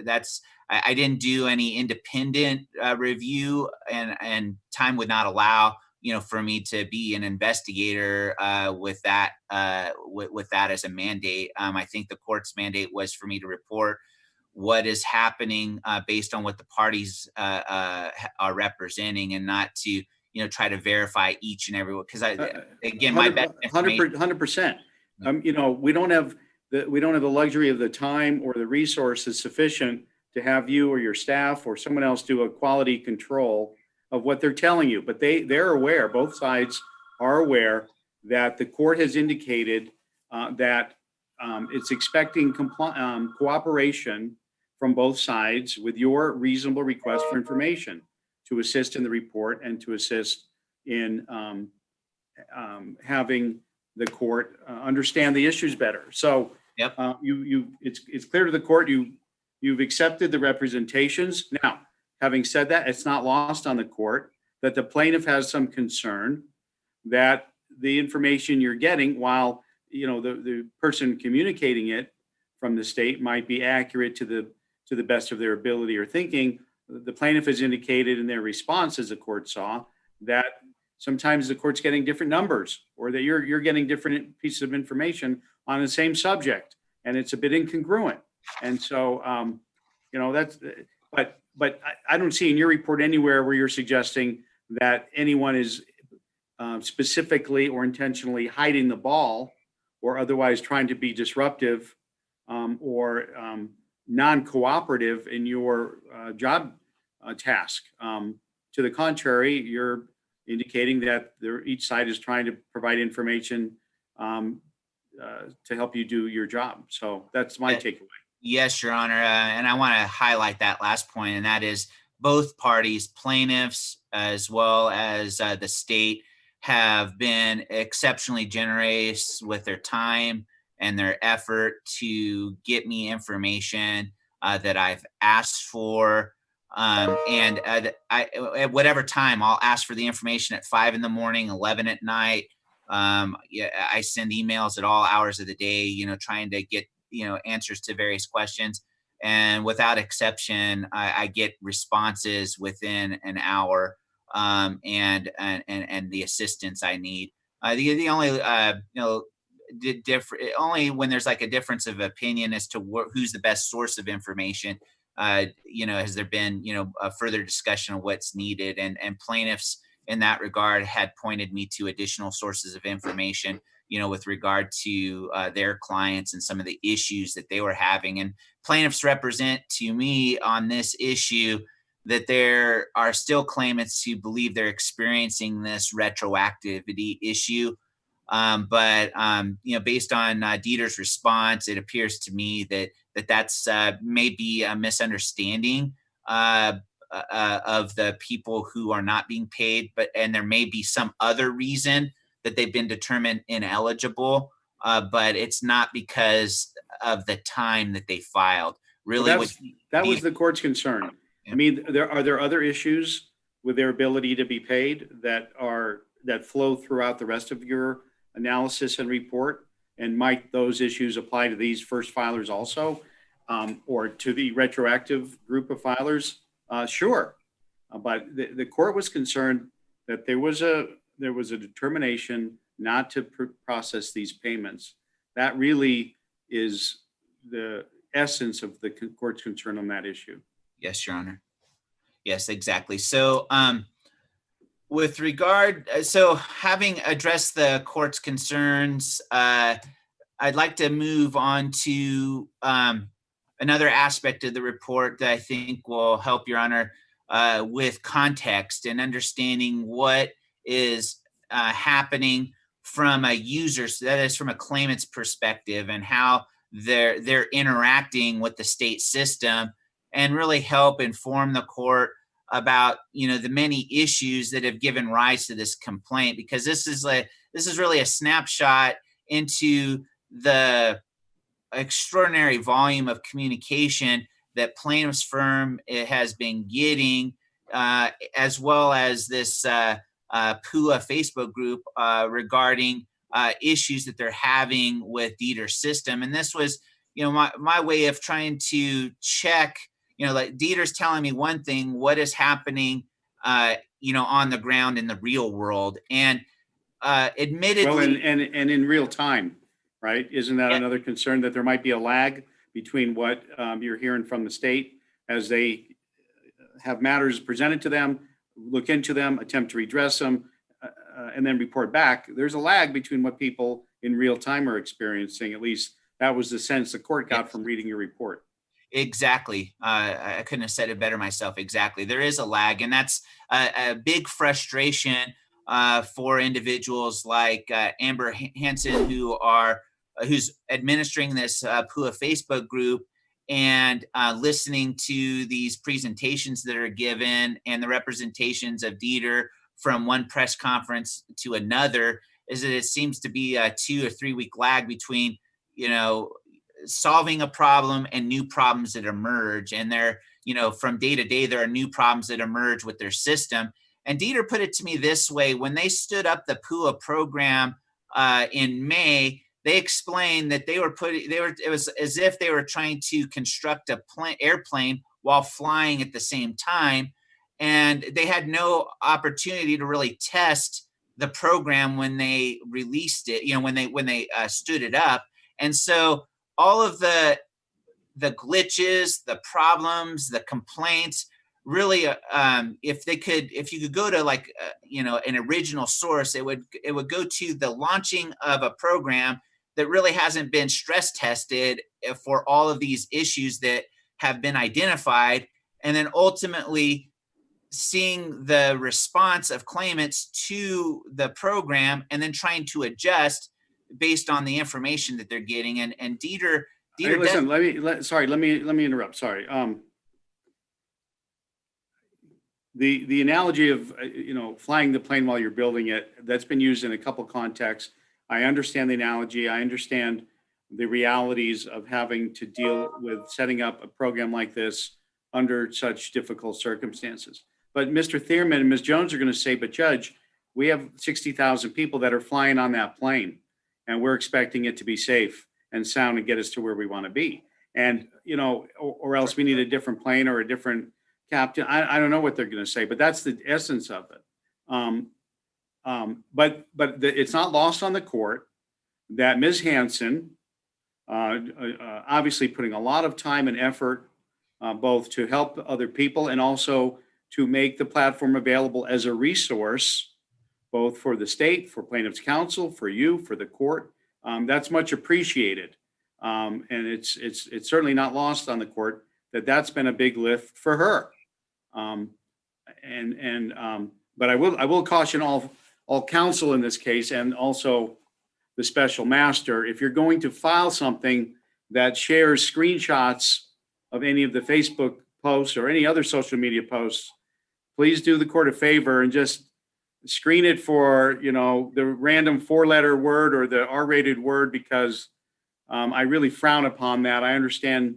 that's, I didn't do any independent review, and time would not allow, for me to be an investigator with that as a mandate. I think the court's mandate was for me to report what is happening based on what the parties are representing, and not to, try to verify each and every one. Because again, my best information. 100%. We don't have the luxury of the time or the resources sufficient to have you or your staff or someone else do a quality control of what they're telling you. But they're aware, both sides are aware, that the court has indicated that it's expecting cooperation from both sides with your reasonable request for information to assist in the report and to assist in having the court understand the issues better. So yep. It's clear to the court you've accepted the representations. Now, having said that, it's not lost on the court that the plaintiff has some concern that the information you're getting, while the person communicating it from the state might be accurate to the best of their ability or thinking, the plaintiff has indicated in their response, as the court saw, that sometimes the court's getting different numbers, or that you're getting different pieces of information on the same subject, and it's a bit incongruent. And so, that's, but I don't see in your report anywhere where you're suggesting that anyone is specifically or intentionally hiding the ball, or otherwise trying to be disruptive or non-cooperative in your job task. To the contrary, you're indicating that each side is trying to provide information to help you do your job. So that's my takeaway. Yes, Your Honor. And I want to highlight that last point, and that is both parties, plaintiffs as well as the state, have been exceptionally generous with their time and their effort to get me information that I've asked for. And I, at whatever time, I'll ask for the information at 5 a.m, 11 p.m. I send emails at all hours of the day, trying to get, answers to various questions. And without exception, I get responses within an hour, and the assistance I need. The only, only when there's like a difference of opinion as to who's the best source of information, has there been, a further discussion of what's needed, and plaintiffs in that regard had pointed me to additional sources of information, with regard to their clients and some of the issues that they were having. And plaintiffs represent to me on this issue that there are still claimants who believe they're experiencing this retroactivity issue. But based on D.E.T.R's response, it appears to me that's maybe a misunderstanding of the people who are not being paid, and there may be some other reason that they've been determined ineligible, but it's not because of the time that they filed. Really, that was the court's concern. I mean, are there other issues with their ability to be paid that flow throughout the rest of your analysis and report? And might those issues apply to these first filers also, or to the retroactive group of filers? Sure, but the court was concerned that there was a determination not to process these payments That really is the essence of the court's concern on that issue. Yes, Your Honor. Yes, exactly. So with regard, so having addressed the court's concerns, I'd like to move on to another aspect of the report that I think will help Your Honor with context and understanding what is happening from a user, so that is from a claimant's perspective, and how they're interacting with the state system, and really help inform the court about, you know, the many issues that have given rise to this complaint, because this is really a snapshot into the extraordinary volume of communication that plaintiff's firm has been getting, as well as this P.U.A. Facebook group regarding issues that they're having with D.E.T.R system. And this was, you know, my way of trying to check, you know, like D.E.T.R's telling me one thing, what is happening, you know, on the ground in the real world. And admittedly, well, and in real time, right? Isn't that another concern, that there might be a lag between what you're hearing from the state as they have matters presented to them, look into them, attempt to redress them, and then report back? There's a lag between what people in real time are experiencing. At least that was the sense the court got from reading your report. Exactly. I couldn't have said it better myself. Exactly. There is a lag, and that's a big frustration for individuals like Amber Hansen, who's administering this P.U.A. Facebook group, and listening to these presentations that are given and the representations of D.E.T.R from one press conference to another, is that it seems to be a 2 or 3 week lag between, you know, solving a problem and new problems that emerge. And they're, you know, from day to day, there are new problems that emerge with their system. And D.E.T.R put it to me this way: when they stood up the P.U.A. program in May, they explained that it was as if they were trying to construct a airplane while flying at the same time. And they had no opportunity to really test the program when they released it, you know, when they stood it up. And so all of the glitches, the problems, the complaints, really, if you could go to like, you know, an original source, it would go to the launching of a program that really hasn't been stress tested for all of these issues that have been identified, and then ultimately seeing the response of claimants to the program, and then trying to adjust based on the information that they're getting. And D.E.T.R. Hey, listen, let me interrupt. Sorry. The analogy of, you know, flying the plane while you're building it, that's been used in a couple contexts. I understand the analogy. I understand the realities of having to deal with setting up a program like this under such difficult circumstances. But Mr. Thierman and Ms. Jones are going to say, but Judge, we have 60,000 people that are flying on that plane, and we're expecting it to be safe and sound and get us to where we want to be. And, you know, or else we need a different plane or a different captain. I don't know what they're going to say, but that's the essence of it. It's not lost on the court that Ms. Hansen, obviously putting a lot of time and effort, both to help other people and also to make the platform available as a resource, both for the state, for plaintiff's counsel, for you, for the court. That's much appreciated. And it's certainly not lost on the court that that's been a big lift for her. But I will caution all counsel in this case, and also the special master, if you're going to file something that shares screenshots of any of the Facebook posts or any other social media posts, please do the court a favor and just screen it for, you know, the random 4-letter word or the R-rated word, because I really frown upon that. I understand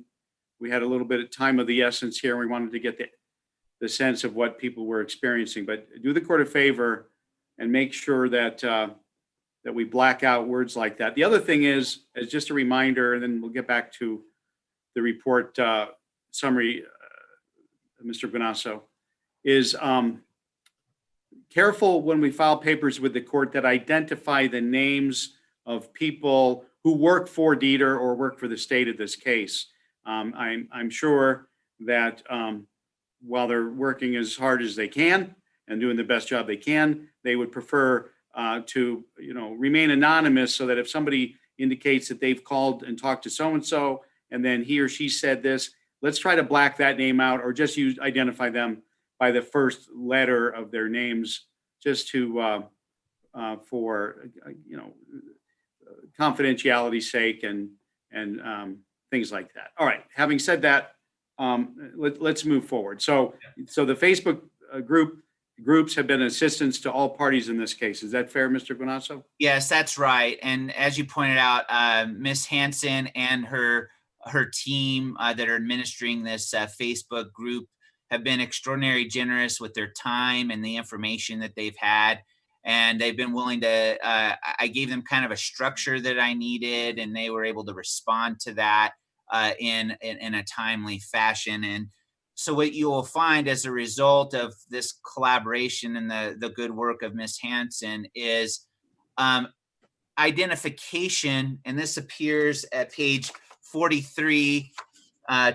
we had a little bit of time of the essence here, and we wanted to get the sense of what people were experiencing, but do the court a favor and make sure that that we black out words like that. The other thing is, as just a reminder, and then we'll get back to the report summary, Mr. Guinasso, is careful when we file papers with the court that identify the names of people who work for D.E.T.R or work for the state of this case. I'm sure that while they're working as hard as they can and doing the best job they can, they would prefer to remain anonymous, so that if somebody indicates that they've called and talked to so-and-so and then he or she said this, let's try to black that name out, or just identify them by the first letter of their names, just to for confidentiality's sake and things like that. All right. Having said that, let's move forward. So the Facebook groups have been assistance to all parties in this case. Is that fair, Mr. Guinasso? Yes, that's right. And as you pointed out, Ms. Hanson and her team that are administering this Facebook group have been extraordinarily generous with their time and the information that they've had. And they've been willing to, I gave them kind of a structure that I needed, and they were able to respond to that in a timely fashion. And so what you will find as a result of this collaboration and the good work of Ms. Hanson is identification, and this appears at page 43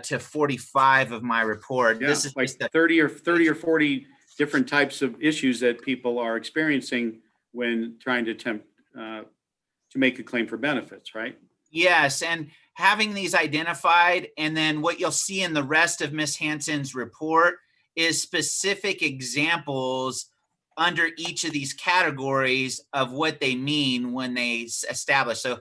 to 45 of my report. Yeah, this is like 30 or 40 different types of issues that people are experiencing when trying to attempt to make a claim for benefits, right? Yes, and having these identified, and then what you'll see in the rest of Ms. Hanson's report is specific examples under each of these categories of what they mean when they establish. So,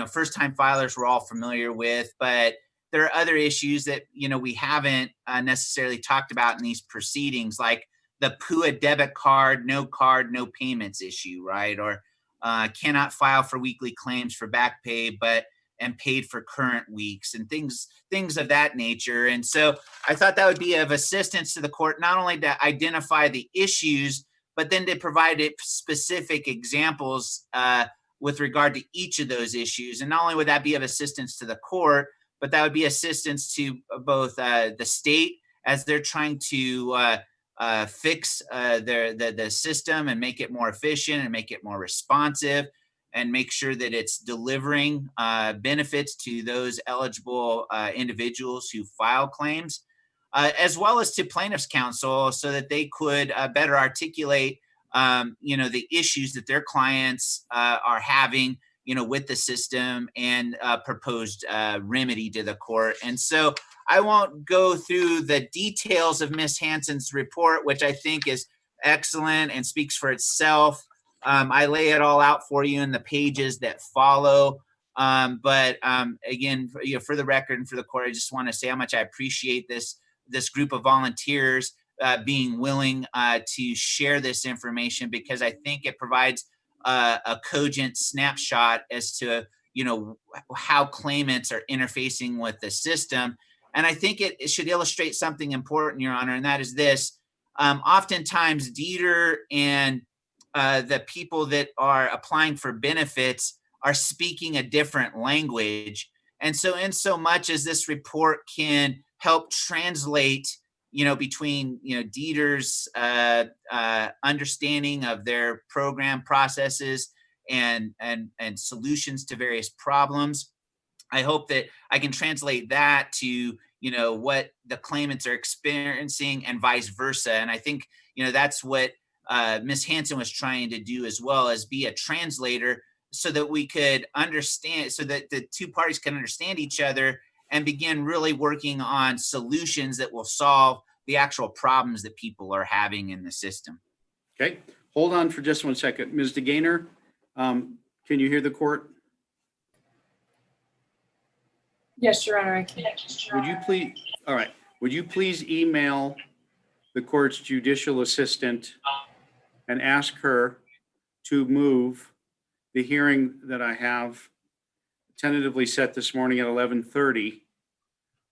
first-time filers we're all familiar with, but there are other issues that, we haven't necessarily talked about in these proceedings, like the P.U.A debit card, no payments issue, right? Or cannot file for weekly claims for back pay, and paid for current weeks, and things of that nature. And so I thought that would be of assistance to the court, not only to identify the issues, but then to provide it specific examples with regard to each of those issues. And not only would that be of assistance to the court, but that would be assistance to both the state as they're trying to fix the system and make it more efficient and make it more responsive, and make sure that it's delivering benefits to those eligible individuals who file claims, as well as to plaintiffs' counsel, so that they could better articulate, the issues that their clients are having, with the system, and proposed remedy to the court. And so I won't go through the details of Ms. Hanson's report, which I think is excellent and speaks for itself. I lay it all out for you in the pages that follow. But again, for the record and for the court, I just want to say how much I appreciate this group of volunteers being willing to share this information, because I think it provides a cogent snapshot as to how claimants are interfacing with the system. And I think it should illustrate something important, Your Honor, and that is this. Oftentimes, D.E.T.R and the people that are applying for benefits are speaking a different language. And so in so much as this report can help translate, between, D.E.T.R's understanding of their program processes and solutions to various problems, I hope that I can translate that to, what the claimants are experiencing and vice versa. And I think, that's what Ms. Hanson was trying to do as well, as be a translator, so that we could understand, so that the two parties can understand each other and begin really working on solutions that will solve the actual problems that people are having in the system. Okay, hold on for just 1 second. Ms. DeGaynor, can you hear the court? Yes, Your Honor, I can. Would you please, all right, would you please email the court's judicial assistant and ask her to move the hearing that I have tentatively set this morning at 11:30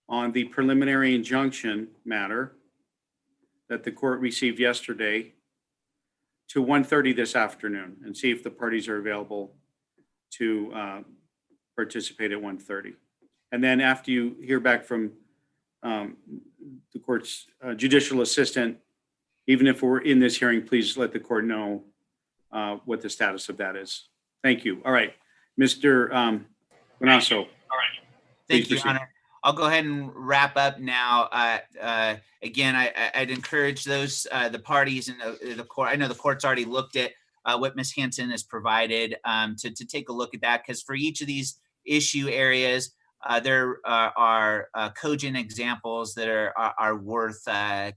on the preliminary injunction matter that the court received yesterday to 1:30 this afternoon, and see if the parties are available to participate at 1:30. And then after you hear back from the court's judicial assistant, even if we're in this hearing, please let the court know what the status of that is. Thank you. All right, Mr. Guinasso. Thank Please you, Your proceed. Honor. I'll go ahead and wrap up now. Again, I'd encourage those, the parties and the court. I know the court's already looked at what Ms. Hanson has provided to take a look at that, because for each of these issue areas, there are cogent examples that are worth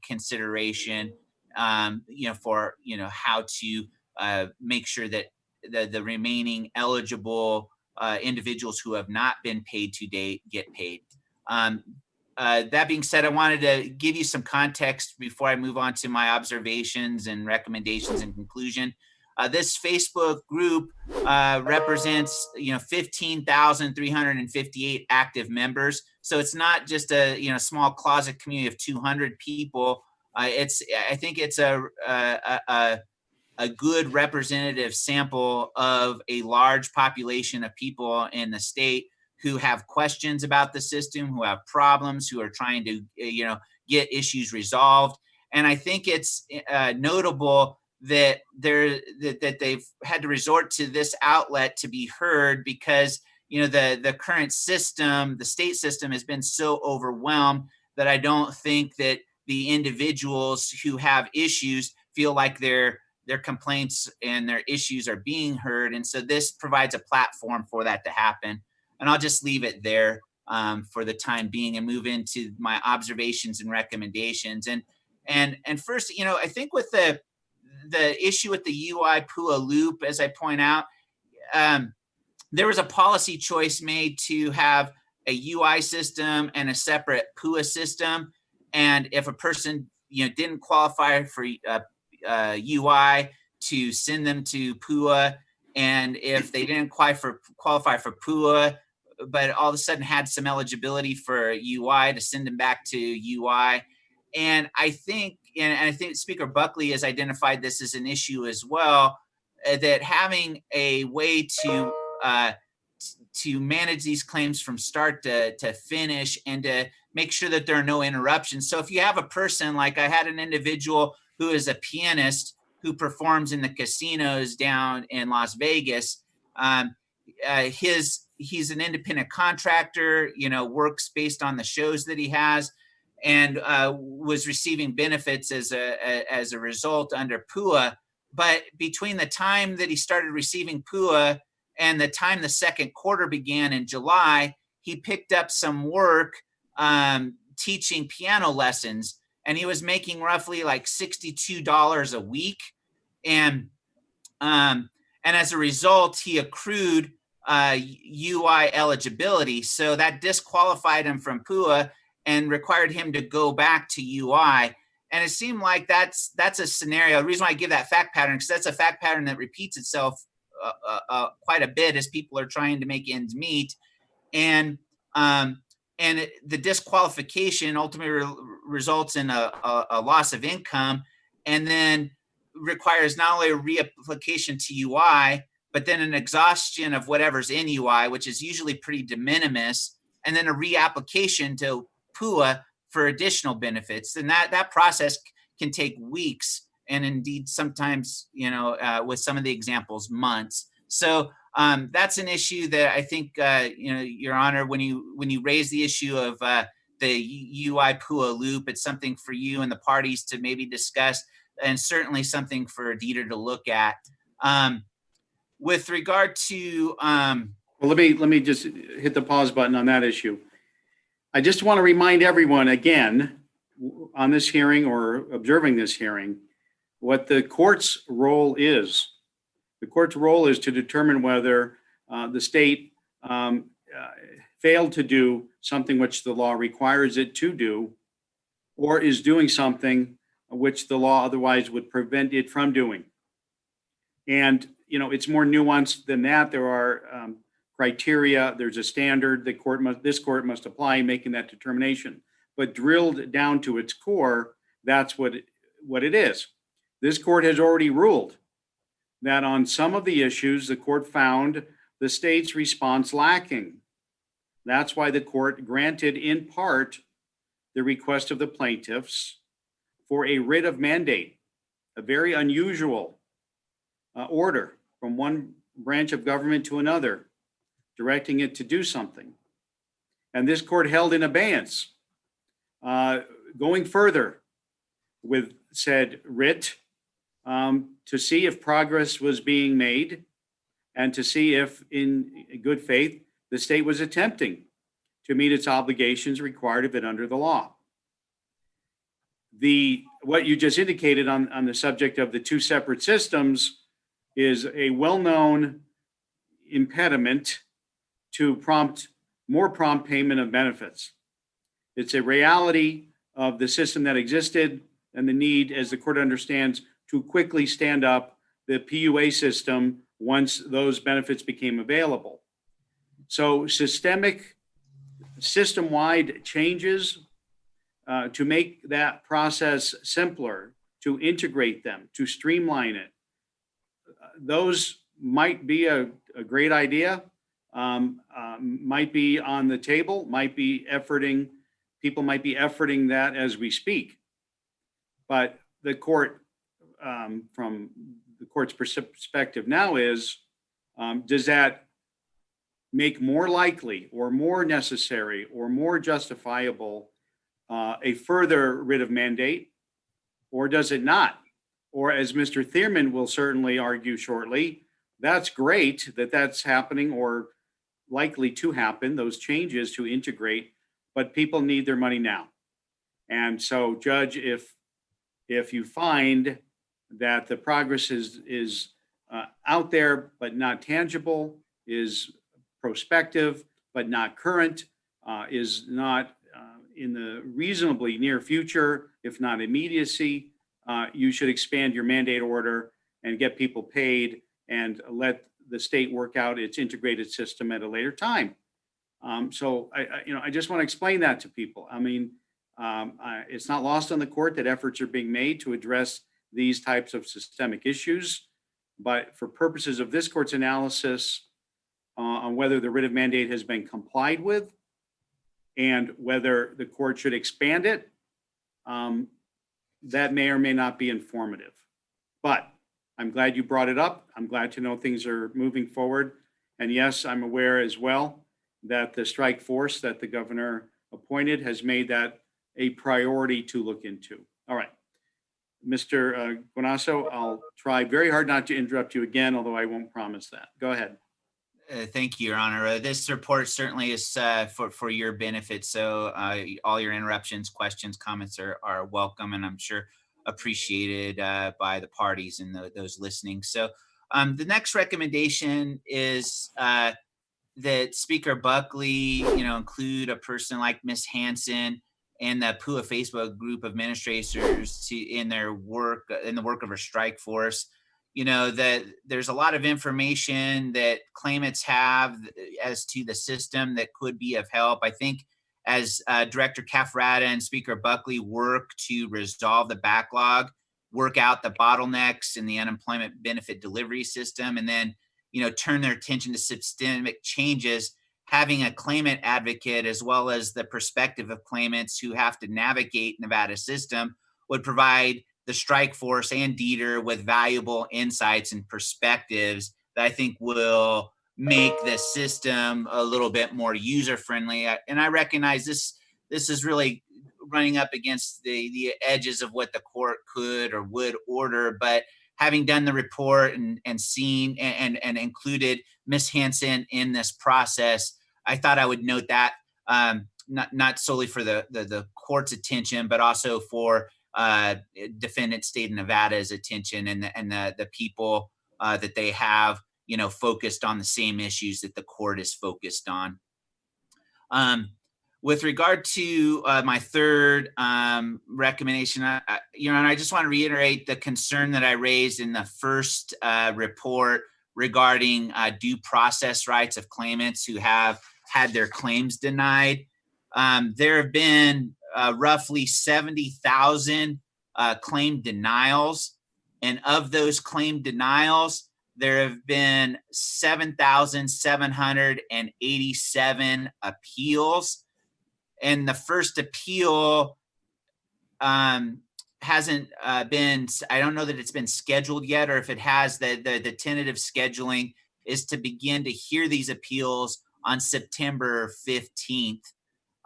consideration. For how to make sure that the remaining eligible individuals who have not been paid to date get paid. That being said, I wanted to give you some context before I move on to my observations and recommendations in conclusion. This Facebook group represents 15,358 active members. So it's not just a small closet community of 200 people. I think it's a good representative sample of a large population of people in the state who have questions about the system, who have problems, who are trying to, get issues resolved. And I think it's notable that that they've had to resort to this outlet to be heard, because the current system, the state system, has been so overwhelmed that I don't think that the individuals who have issues feel like their complaints and their issues are being heard. And so this provides a platform for that to happen. And I'll just leave it there for the time being and move into my observations and recommendations. And first, I think with the issue with the UI P.U.A loop, as I point out, there was a policy choice made to have a UI system and a separate P.U.A system. And if a person didn't qualify for UI, to send them to P.U.A, and if they didn't qualify for P.U.A, but all of a sudden had some eligibility for UI, to send them back to UI. And I think Speaker Buckley has identified this as an issue as well, that having a way to manage these claims from start to finish, and to make sure that there are no interruptions. So if you have a person, like I had an individual who is a pianist who performs in the casinos down in Las Vegas. He's an independent contractor, works based on the shows that he has, and was receiving benefits as a result under P.U.A. But between the time that he started receiving P.U.A and the time the second quarter began in July, he picked up some work teaching piano lessons. And he was making roughly like $62 a week. And as a result, he accrued UI eligibility. So that disqualified him from P.U.A and required him to go back to UI. And it seemed like that's a scenario. The reason why I give that fact pattern, because that's a fact pattern that repeats itself quite a bit as people are trying to make ends meet. And the disqualification ultimately results in a loss of income, and then requires not only a reapplication to UI, but then an exhaustion of whatever's in UI, which is usually pretty de minimis, and then a reapplication to P.U.A for additional benefits. And that process can take weeks, and indeed sometimes, with some of the examples, months. So that's an issue that I think, Your Honor, when you raise the issue of the UI P.U.A loop, it's something for you and the parties to maybe discuss, and certainly something for D.E.T.R to look at. With regard to well, let me just hit the pause button on that issue. I just want to remind everyone again on this hearing or observing this hearing what the court's role is. The court's role is to determine whether the state failed to do something which the law requires it to do, or is doing something which the law otherwise would prevent it from doing. And, it's more nuanced than that. There are criteria, there's a standard this court must apply in making that determination. But drilled down to its core, that's what it is. This court has already ruled that on some of the issues, the court found the state's response lacking. That's why the court granted in part the request of the plaintiffs for a writ of mandate, a very unusual order from one branch of government to another, directing it to do something. And this court held in abeyance, going further with said writ to see if progress was being made and to see if, in good faith, the state was attempting to meet its obligations required of it under the law. What you just indicated on the subject of the two separate systems is a well-known impediment to more prompt payment of benefits. It's a reality of the system that existed and the need, as the court understands, to quickly stand up the P.U.A. system once those benefits became available. So system-wide changes to make that process simpler, to integrate them, to streamline it, those might be a great idea, might be on the table, people might be efforting that as we speak. But the court, from the court's perspective now is, does that make more likely or more necessary or more justifiable a further writ of mandate, or does it not? Or as Mr. Thierman will certainly argue shortly, that's great that that's happening or likely to happen, those changes to integrate, but people need their money now. And so, Judge, if you find that the progress is out there but not tangible, is prospective but not current, is not in the reasonably near future, if not immediacy, you should expand your mandate order and get people paid and let the state work out its integrated system at a later time. So I just want to explain that to people. I mean, it's not lost on the court that efforts are being made to address these types of systemic issues, but for purposes of this court's analysis on whether the writ of mandate has been complied with and whether the court should expand it, that may or may not be informative. But I'm glad you brought it up. I'm glad to know things are moving forward. And yes, I'm aware as well that the strike force that the governor appointed has made that a priority to look into. All right. Mr. Guinasso, I'll try very hard not to interrupt you again, although I won't promise that. Go ahead. Thank you, Your Honor. This report certainly is for your benefit. So all your interruptions, questions, comments are welcome, and I'm sure appreciated by the parties and those listening. So the next recommendation is that Speaker Buckley, include a person like Ms. Hanson and the P.U.A. Facebook group administrators in the work of her strike force. That there's a lot of information that claimants have as to the system that could be of help. I think as Director Cafferata and Speaker Buckley work to resolve the backlog, work out the bottlenecks in the unemployment benefit delivery system, and then, turn their attention to systemic changes, having a claimant advocate as well as the perspective of claimants who have to navigate Nevada's system would provide the strike force and D.E.T.R with valuable insights and perspectives that I think will make the system a little bit more user-friendly. And I recognize this is really running up against the edges of what the court could or would order, but having done the report and seen and included Ms. Hanson in this process, I thought I would note that not solely for the court's attention, but also for defendant state of Nevada's attention and the people that they have, focused on the same issues that the court is focused on. With regard to my third recommendation, Your Honor, I just want to reiterate the concern that I raised in the first report regarding due process rights of claimants who have had their claims denied. There have been roughly 70,000 claim denials. And of those claim denials, there have been 7,787 appeals. And the first appeal hasn't been, I don't know that it's been scheduled yet, or if it has, the tentative scheduling is to begin to hear these appeals on September 15th.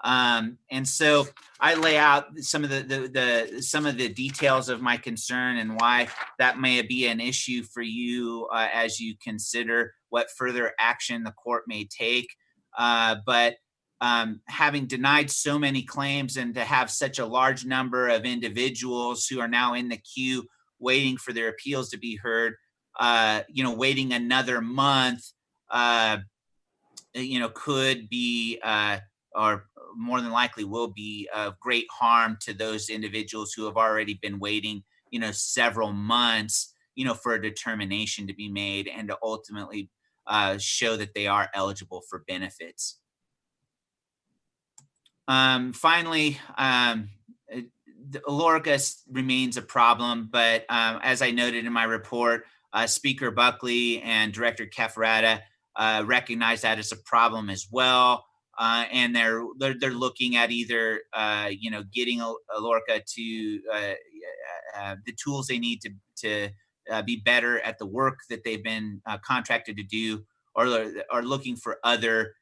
And so I lay out some of the details of my concern and why that may be an issue for you as you consider what further action the court may take. But having denied so many claims and to have such a large number of individuals who are now in the queue waiting for their appeals to be heard, waiting another month, could be or more than likely will be of great harm to those individuals who have already been waiting, several months, for a determination to be made and to ultimately show that they are eligible for benefits. Finally, Alorica remains a problem, but as I noted in my report, Speaker Buckley and Director Cafferata recognize that as a problem as well. And they're looking at either getting Alorica to the tools they need to be better at the work that they've been contracted to do, or are looking for other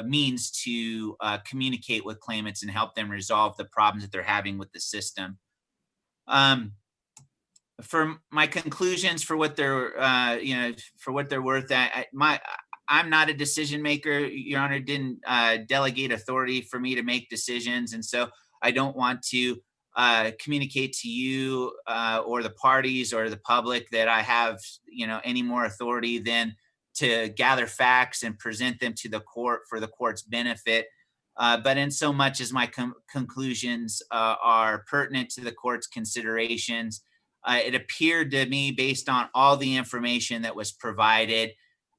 means to communicate with claimants and help them resolve the problems that they're having with the system. For my conclusions, for what they're worth, I'm not a decision maker. Your Honor didn't delegate authority for me to make decisions, and so I don't want to communicate to you or the parties or the public that I have any more authority than to gather facts and present them to the court for the court's benefit. But in so much as my conclusions are pertinent to the court's considerations, it appeared to me, based on all the information that was provided,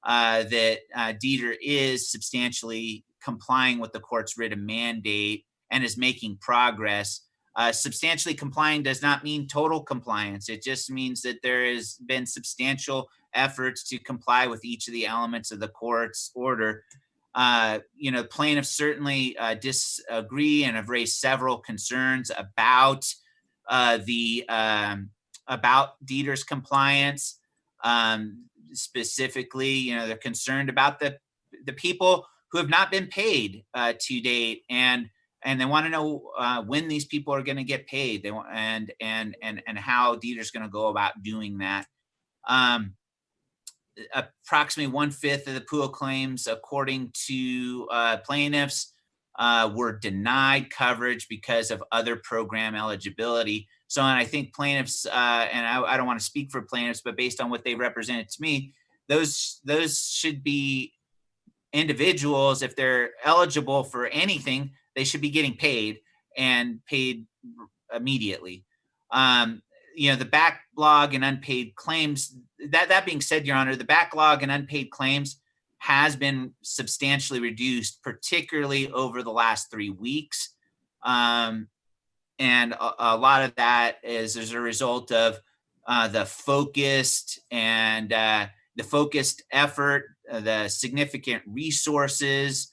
that D.E.T.R is substantially complying with the court's writ of mandate and is making progress. Substantially complying does not mean total compliance. It just means that there has been substantial efforts to comply with each of the elements of the court's order. Plaintiffs certainly disagree and have raised several concerns about about D.E.T.R's compliance. Specifically, they're concerned about the people who have not been paid to date, and they want to know when these people are going to get paid. They want and how D.E.T.R is going to go about doing that. Approximately 1/5 of the P.U.A claims, according to plaintiffs, were denied coverage because of other program eligibility. So, and I think plaintiffs, and I don't want to speak for plaintiffs, but based on what they represented to me, those should be individuals, if they're eligible for anything, they should be getting paid and paid immediately. The backlog and unpaid claims, that being said, Your Honor, the backlog and unpaid claims has been substantially reduced, particularly over the last 3 weeks. And a lot of that is as a result of the focused effort, the significant resources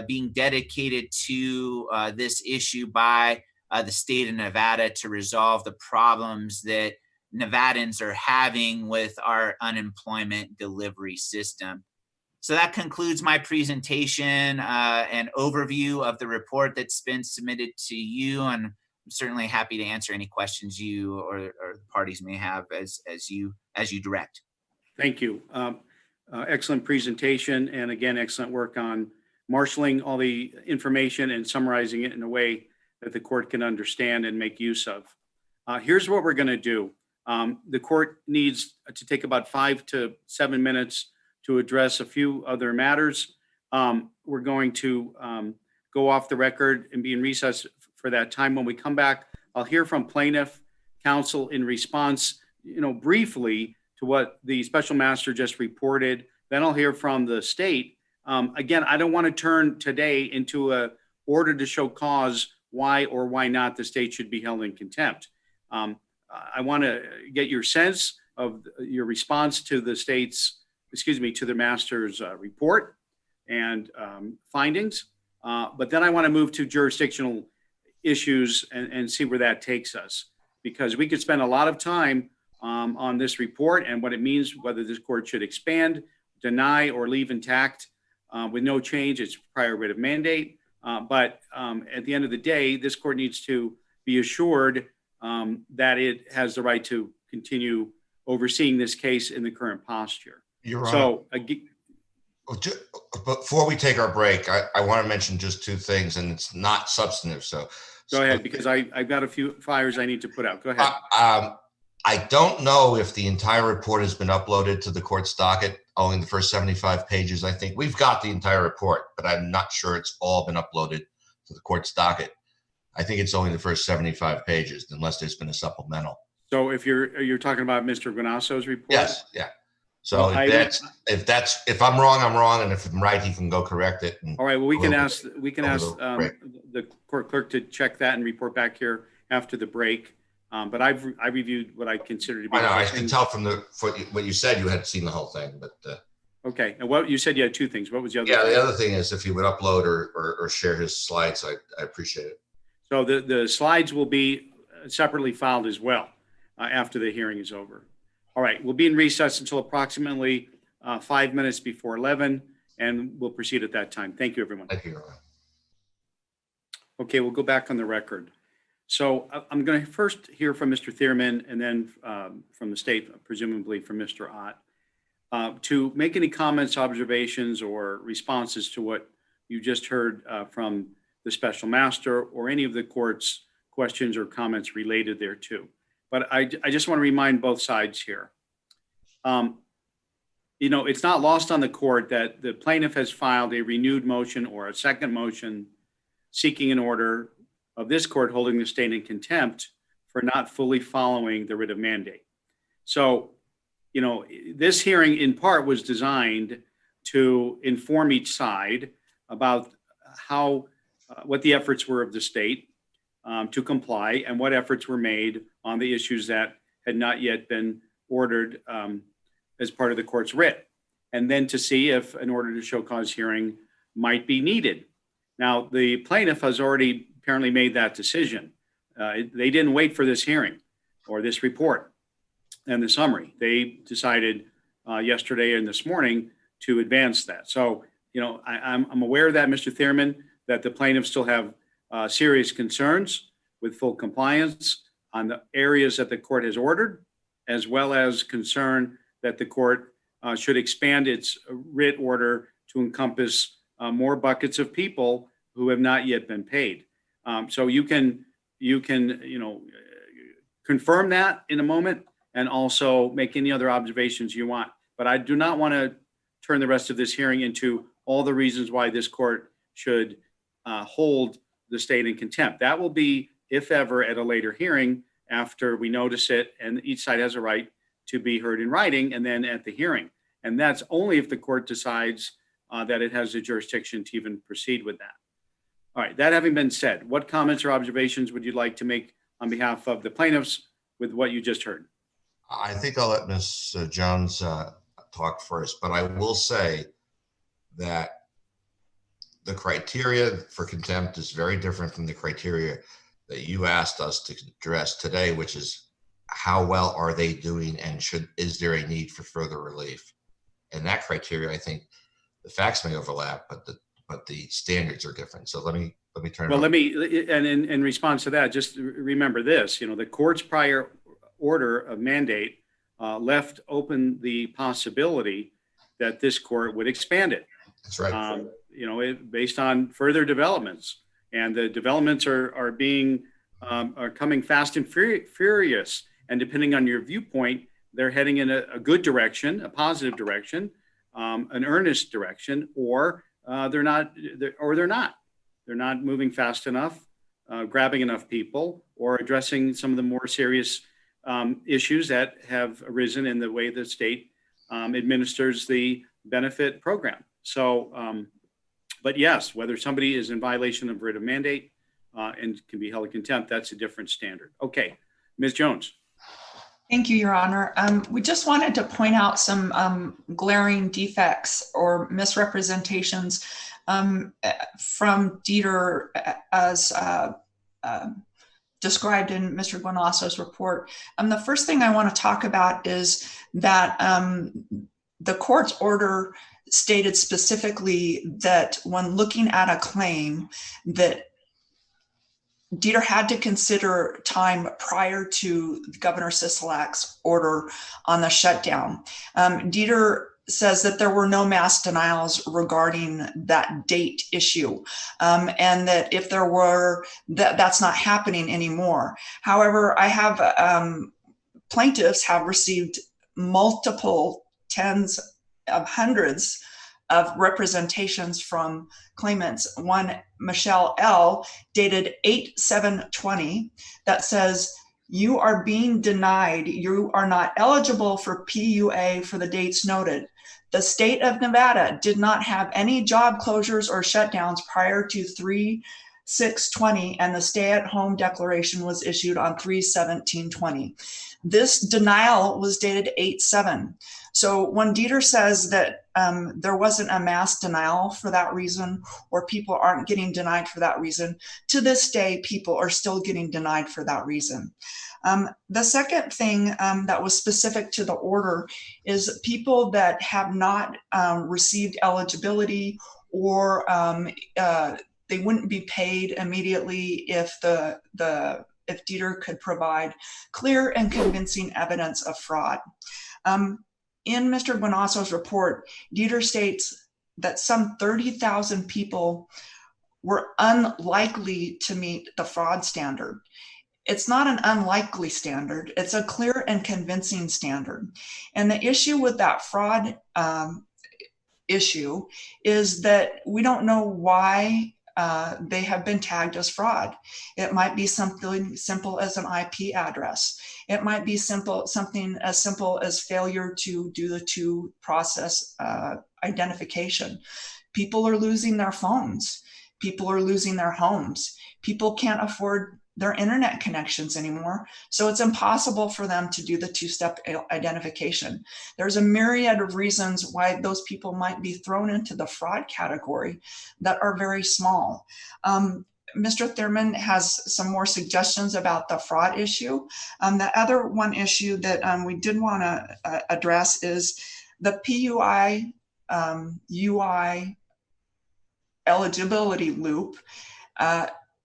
being dedicated to this issue by the state of Nevada to resolve the problems that Nevadans are having with our unemployment delivery system. So that concludes my presentation and overview of the report that's been submitted to you, and I'm certainly happy to answer any questions you or the parties may have as you direct. Thank you. Excellent presentation, and again, excellent work on marshaling all the information and summarizing it in a way that the court can understand and make use of. Here's what we're going to do. The court needs to take about 5 to 7 minutes to address a few other matters. We're going to go off the record and be in recess for that time. When we come back, I'll hear from plaintiff counsel in response, briefly to what the special master just reported. Then I'll hear from the state. Again, I don't want to turn today into a order to show cause why or why not the state should be held in contempt. I want to get your sense of your response to the to the master's report and findings. But then I want to move to jurisdictional issues and see where that takes us, because we could spend a lot of time on this report and what it means, whether this court should expand, deny, or leave intact with no change its prior writ of mandate. But at the end of the day, this court needs to be assured that it has the right to continue overseeing this case in the current posture. Your So, before we take our break, I want to mention just two things, and it's not substantive. So go ahead, because I've got a few fires I need to put out. Go ahead. I don't know if the entire report has been uploaded to the court's docket, only the first 75 pages. I think we've got the entire report, but I'm not sure it's all been uploaded to the court's docket. I think it's only the first 75 pages, unless there's been a supplemental. So if you're talking about Mr. Guinasso's report? Yes, yeah. So Well, if I'm wrong, I'm wrong, and if I'm right, he can go correct it. All right. Well, we can ask break. the court clerk to check that and report back here after the break. But I reviewed what I consider to be. I know. I can tell from what you said, you hadn't seen the whole thing, but. Okay. And what you said, you had two things. What was the other? Yeah, thing? the other thing is if you would upload or share his slides, I appreciate it. So the slides will be separately filed as well after the hearing is over. All right, we'll be in recess until approximately 5 minutes before 11, and we'll proceed at that time. Thank you, everyone. Thank you, Ron. Okay, we'll go back on the record. So I'm going to first hear from Mr. Thierman and then from the state, presumably from Mr. Ott, to make any comments, observations, or responses to what you just heard from the special master or any of the court's questions or comments related thereto. But I just want to remind both sides here. It's not lost on the court that the plaintiff has filed a renewed motion or a second motion seeking an order of this court holding the state in contempt for not fully following the writ of mandate. So, this hearing in part was designed to inform each side about what the efforts were of the state to comply and what efforts were made on the issues that had not yet been ordered as part of the court's writ, and then to see if an order to show cause hearing might be needed. Now, the plaintiff has already apparently made that decision. They didn't wait for this hearing or this report and the summary. They decided yesterday and this morning to advance that. So, I'm aware of that, Mr. Thierman, that the plaintiffs still have serious concerns with full compliance on the areas that the court has ordered, as well as concern that the court should expand its writ order to encompass more buckets of people who have not yet been paid. So you can confirm that in a moment and also make any other observations you want. But I do not want to turn the rest of this hearing into all the reasons why this court should hold the state in contempt. That will be, if ever, at a later hearing after we notice it, and each side has a right to be heard in writing, and then at the hearing. And that's only if the court decides that it has the jurisdiction to even proceed with that. All right, that having been said, what comments or observations would you like to make on behalf of the plaintiffs with what you just heard? I think I'll let Ms. Jones talk first, but I will say that the criteria for contempt is very different from the criteria that you asked us to address today, which is how well are they doing and is there a need for further relief? And that criteria, I think the facts may overlap, but the standards are different. So let me turn it over. And in response to that, just remember this, the court's prior order of mandate left open the possibility that this court would expand it. That's right. Based on further developments, and the developments are coming fast and furious. And depending on your viewpoint, they're heading in a good direction, a positive direction, an earnest direction, or they're not. They're not moving fast enough, grabbing enough people, or addressing some of the more serious issues that have arisen in the way the state administers the benefit program. So, but yes, whether somebody is in violation of writ of mandate and can be held in contempt, that's a different standard. Okay, Ms. Jones. Thank you, Your Honor. We just wanted to point out some glaring defects or misrepresentations from D.E.T.R as described in Mr. Guinasso's report. The first thing I want to talk about is that the court's order stated specifically that when looking at a claim, that D.E.T.R had to consider time prior to Governor Sisolak's order on the shutdown. D.E.T.R says that there were no mass denials regarding that date issue, and that if there were, that's not happening anymore. However, I have plaintiffs have received multiple tens of hundreds of representations from claimants. One, Michelle L., dated 8/7/20, that says, you are being denied. You are not eligible for P.U.A. for the dates noted. The state of Nevada did not have any job closures or shutdowns prior to 3/6/20, and the stay-at-home declaration was issued on 3/17/20. This denial was dated 8/7. So when D.E.T.R says that there wasn't a mass denial for that reason, or people aren't getting denied for that reason, to this day, people are still getting denied for that reason. The second thing that was specific to the order is people that have not received eligibility, or they wouldn't be paid immediately if if D.E.T.R could provide clear and convincing evidence of fraud. In Mr. Guinasso's report, D.E.T.R states that some 30,000 people were unlikely to meet the fraud standard. It's not an unlikely standard, it's a clear and convincing standard. And the issue with that fraud issue is that we don't know why they have been tagged as fraud. It might be something simple as an IP address. It might be something as simple as failure to do the two-process identification. People are losing their phones. People are losing their homes. People can't afford their internet connections anymore, so it's impossible for them to do the two-step identification. There's a myriad of reasons why those people might be thrown into the fraud category that are very small. Mr. Thierman has some more suggestions about the fraud issue. The other one issue that we did want to address is the P.U.A. UI eligibility loop.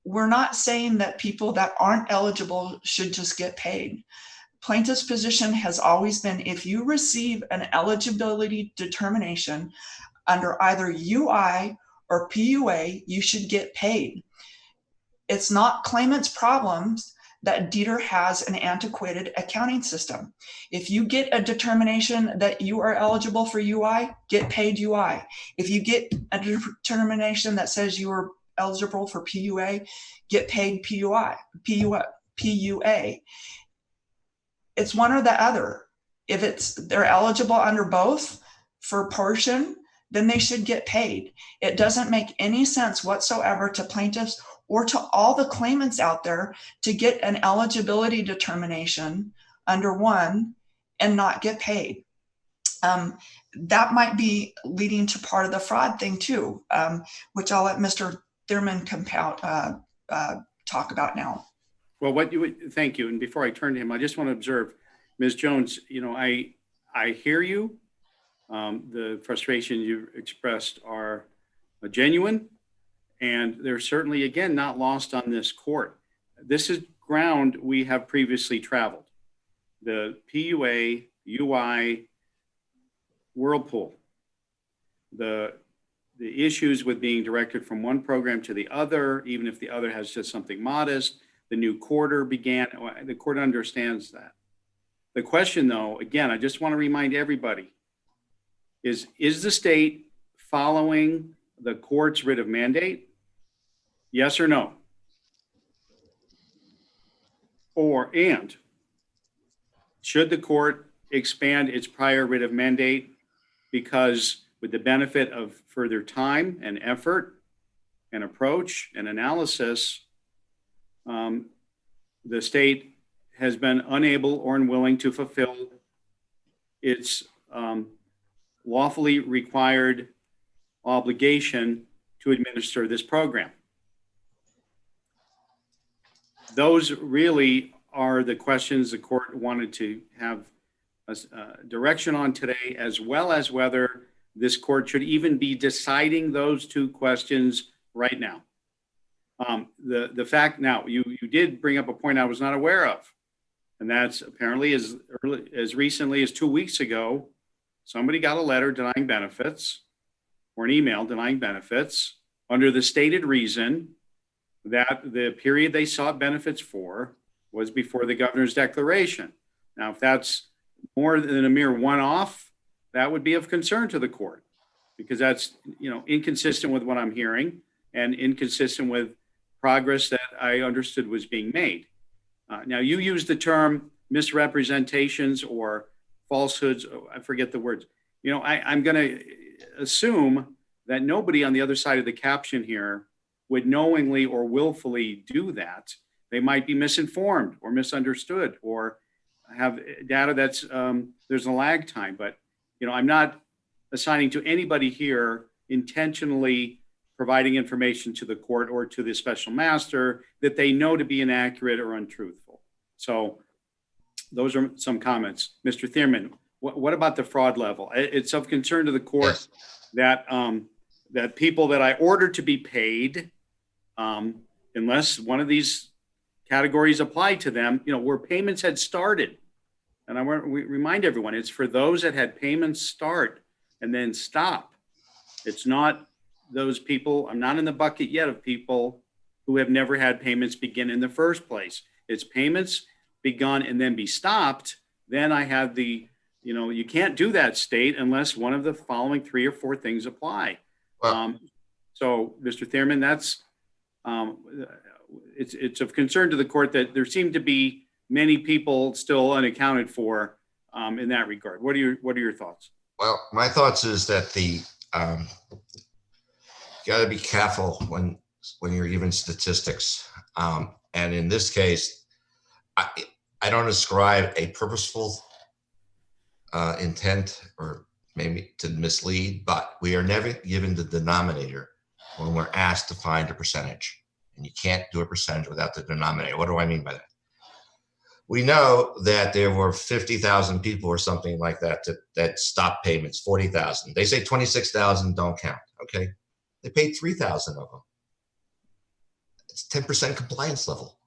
We're not saying that people that aren't eligible should just get paid. Plaintiff's position has always been, if you receive an eligibility determination under either UI or P.U.A., you should get paid. It's not claimant's problems that D.E.T.R has an antiquated accounting system. If you get a determination that you are eligible for UI, get paid UI. If you get a determination that says you are eligible for P.U.A., get paid P.U.A. It's one or the other. If they're eligible under both for a portion, then they should get paid. It doesn't make any sense whatsoever to plaintiffs or to all the claimants out there to get an eligibility determination under one and not get paid. That might be leading to part of the fraud thing too, which I'll let Mr. Thierman talk about now. Well, thank you. And before I turn to him, I just want to observe, Ms. Jones, I hear you. The frustration you expressed are genuine, and they're certainly, again, not lost on this court. This is ground we have previously traveled. The P.U.A., UI, whirlpool, the issues with being directed from one program to the other, even if the other has just something modest, the new quarter began, the court understands that. The question though, again, I just want to remind everybody, is the state following the court's writ of mandate? Yes or no? And should the court expand its prior writ of mandate because with the benefit of further time and effort and approach and analysis, the state has been unable or unwilling to fulfill its lawfully required obligation to administer this program? those really are the questions the court wanted to have a direction on today, as well as whether this court should even be deciding those two questions right now. The fact now, you did bring up a point I was not aware of, and that's apparently as recently as 2 weeks ago, somebody got a letter denying benefits, or an email denying benefits, under the stated reason that the period they sought benefits for was before the governor's declaration. Now, if that's more than a mere one-off, that would be of concern to the court, because that's, inconsistent with what I'm hearing and inconsistent with progress that I understood was being made. Now, you used the term misrepresentations or falsehoods. I forget the words. I'm going to assume that nobody on the other side of the caption here would knowingly or willfully do that. They might be misinformed or misunderstood or have data that's, there's a lag time. But, I'm not assigning to anybody here intentionally providing information to the court or to the special master that they know to be inaccurate or untruthful. So those are some comments. Mr. Thierman, what about the fraud level? It's of concern to the court that that people that I ordered to be paid, unless one of these categories apply to them, where payments had started. And I want to remind everyone, it's for those that had payments start and then stop. It's not those people, I'm not in the bucket yet of people who have never had payments begin in the first place. It's payments begun and then be stopped. Then I have the, you can't do that state unless one of the following 3 or 4 things apply. So, Mr. Thierman, that's, it's of concern to the court that there seem to be many people still unaccounted for in that regard. What are your thoughts? Well, my thoughts is that you got to be careful when you're giving statistics. And in this case, I don't ascribe a purposeful intent or maybe to mislead, but we are never given the denominator when we're asked to find a percentage. And you can't do a percentage without the denominator. What do I mean by that? We know that there were 50,000 people or something like that that stopped payments, 40,000. They say 26,000 don't count, okay? They paid 3,000 of them. It's 10% compliance level.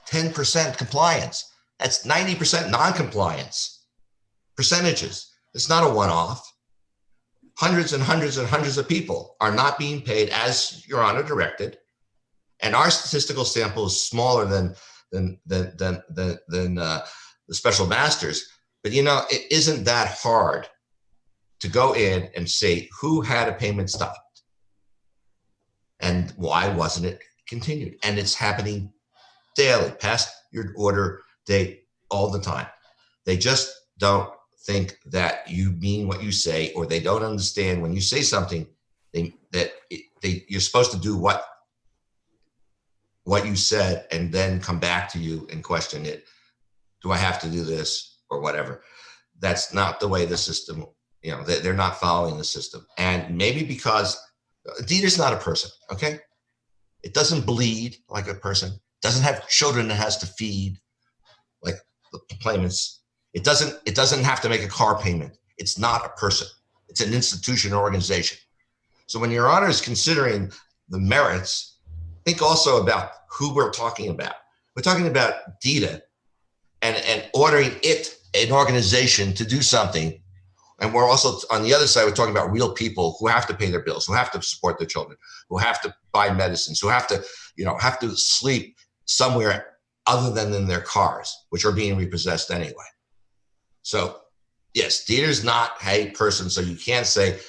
10% compliance. That's 90% non-compliance. Percentages. It's not a one-off. Hundreds and hundreds and hundreds of people are not being paid as Your Honor directed. And our statistical sample is smaller than the special masters. But it isn't that hard to go in and say who had a payment stopped and why wasn't it continued. And it's happening daily, past your order date, all the time. They just don't think that you mean what you say, or they don't understand when you say something you're supposed to do what you said and then come back to you and question it. Do I have to do this or whatever? That's not the way the system, they're not following the system. And maybe because D.E.T.R is not a person, okay? It doesn't bleed like a person. It doesn't have children it has to feed like the claimants. It doesn't have to make a car payment. It's not a person. It's an institution or organization. So when Your Honor is considering the merits, think also about who we're talking about. We're talking about D.E.T.R and ordering an organization to do something. And we're also, on the other side, we're talking about real people who have to pay their bills, who have to support their children, who have to buy medicines, who have to sleep somewhere other than in their cars, which are being repossessed anyway. So yes, D.E.T.R is not a person. So you can't say,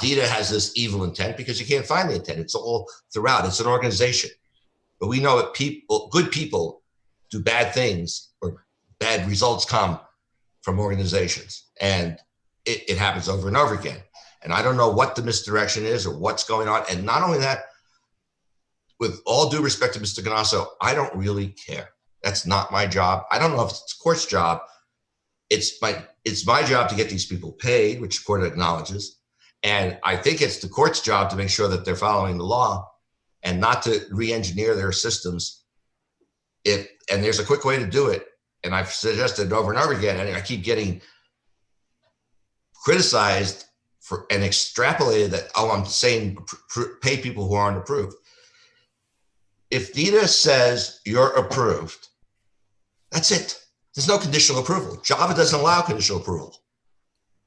D.E.T.R has this evil intent, because you can't find the intent. It's all throughout. It's an organization. But we know that good people do bad things, or bad results come from organizations. And it happens over and over again. And I don't know what the misdirection is or what's going on. And not only that, with all due respect to Mr. Guinasso, I don't really care. That's not my job. I don't know if it's the court's job. It's my job to get these people paid, which the court acknowledges. And I think it's the court's job to make sure that they're following the law and not to re-engineer their systems and there's a quick way to do it, and I've suggested it over and over again, and I keep getting criticized for and extrapolated that, oh, I'm saying pay people who aren't approved. If D.E.T.R says you're approved, that's it. There's no conditional approval. Java doesn't allow conditional approval,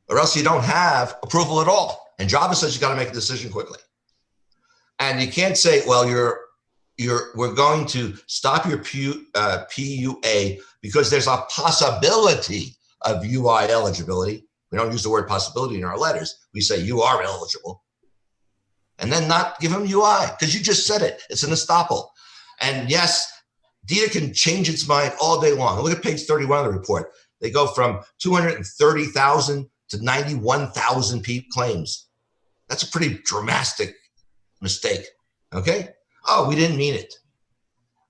or else you don't have approval at all. And Java says you got to make a decision quickly. And you can't say, well, we're going to stop your P.U.A. because there's a possibility of UI eligibility. We don't use the word possibility in our letters. We say you are eligible. And then not give them UI, because you just said it. It's an estoppel. And yes, D.E.T.R can change its mind all day long. Look at page 31 of the report. They go from 230,000 to 91,000 claims. That's a pretty dramatic mistake, okay? Oh, we didn't mean it.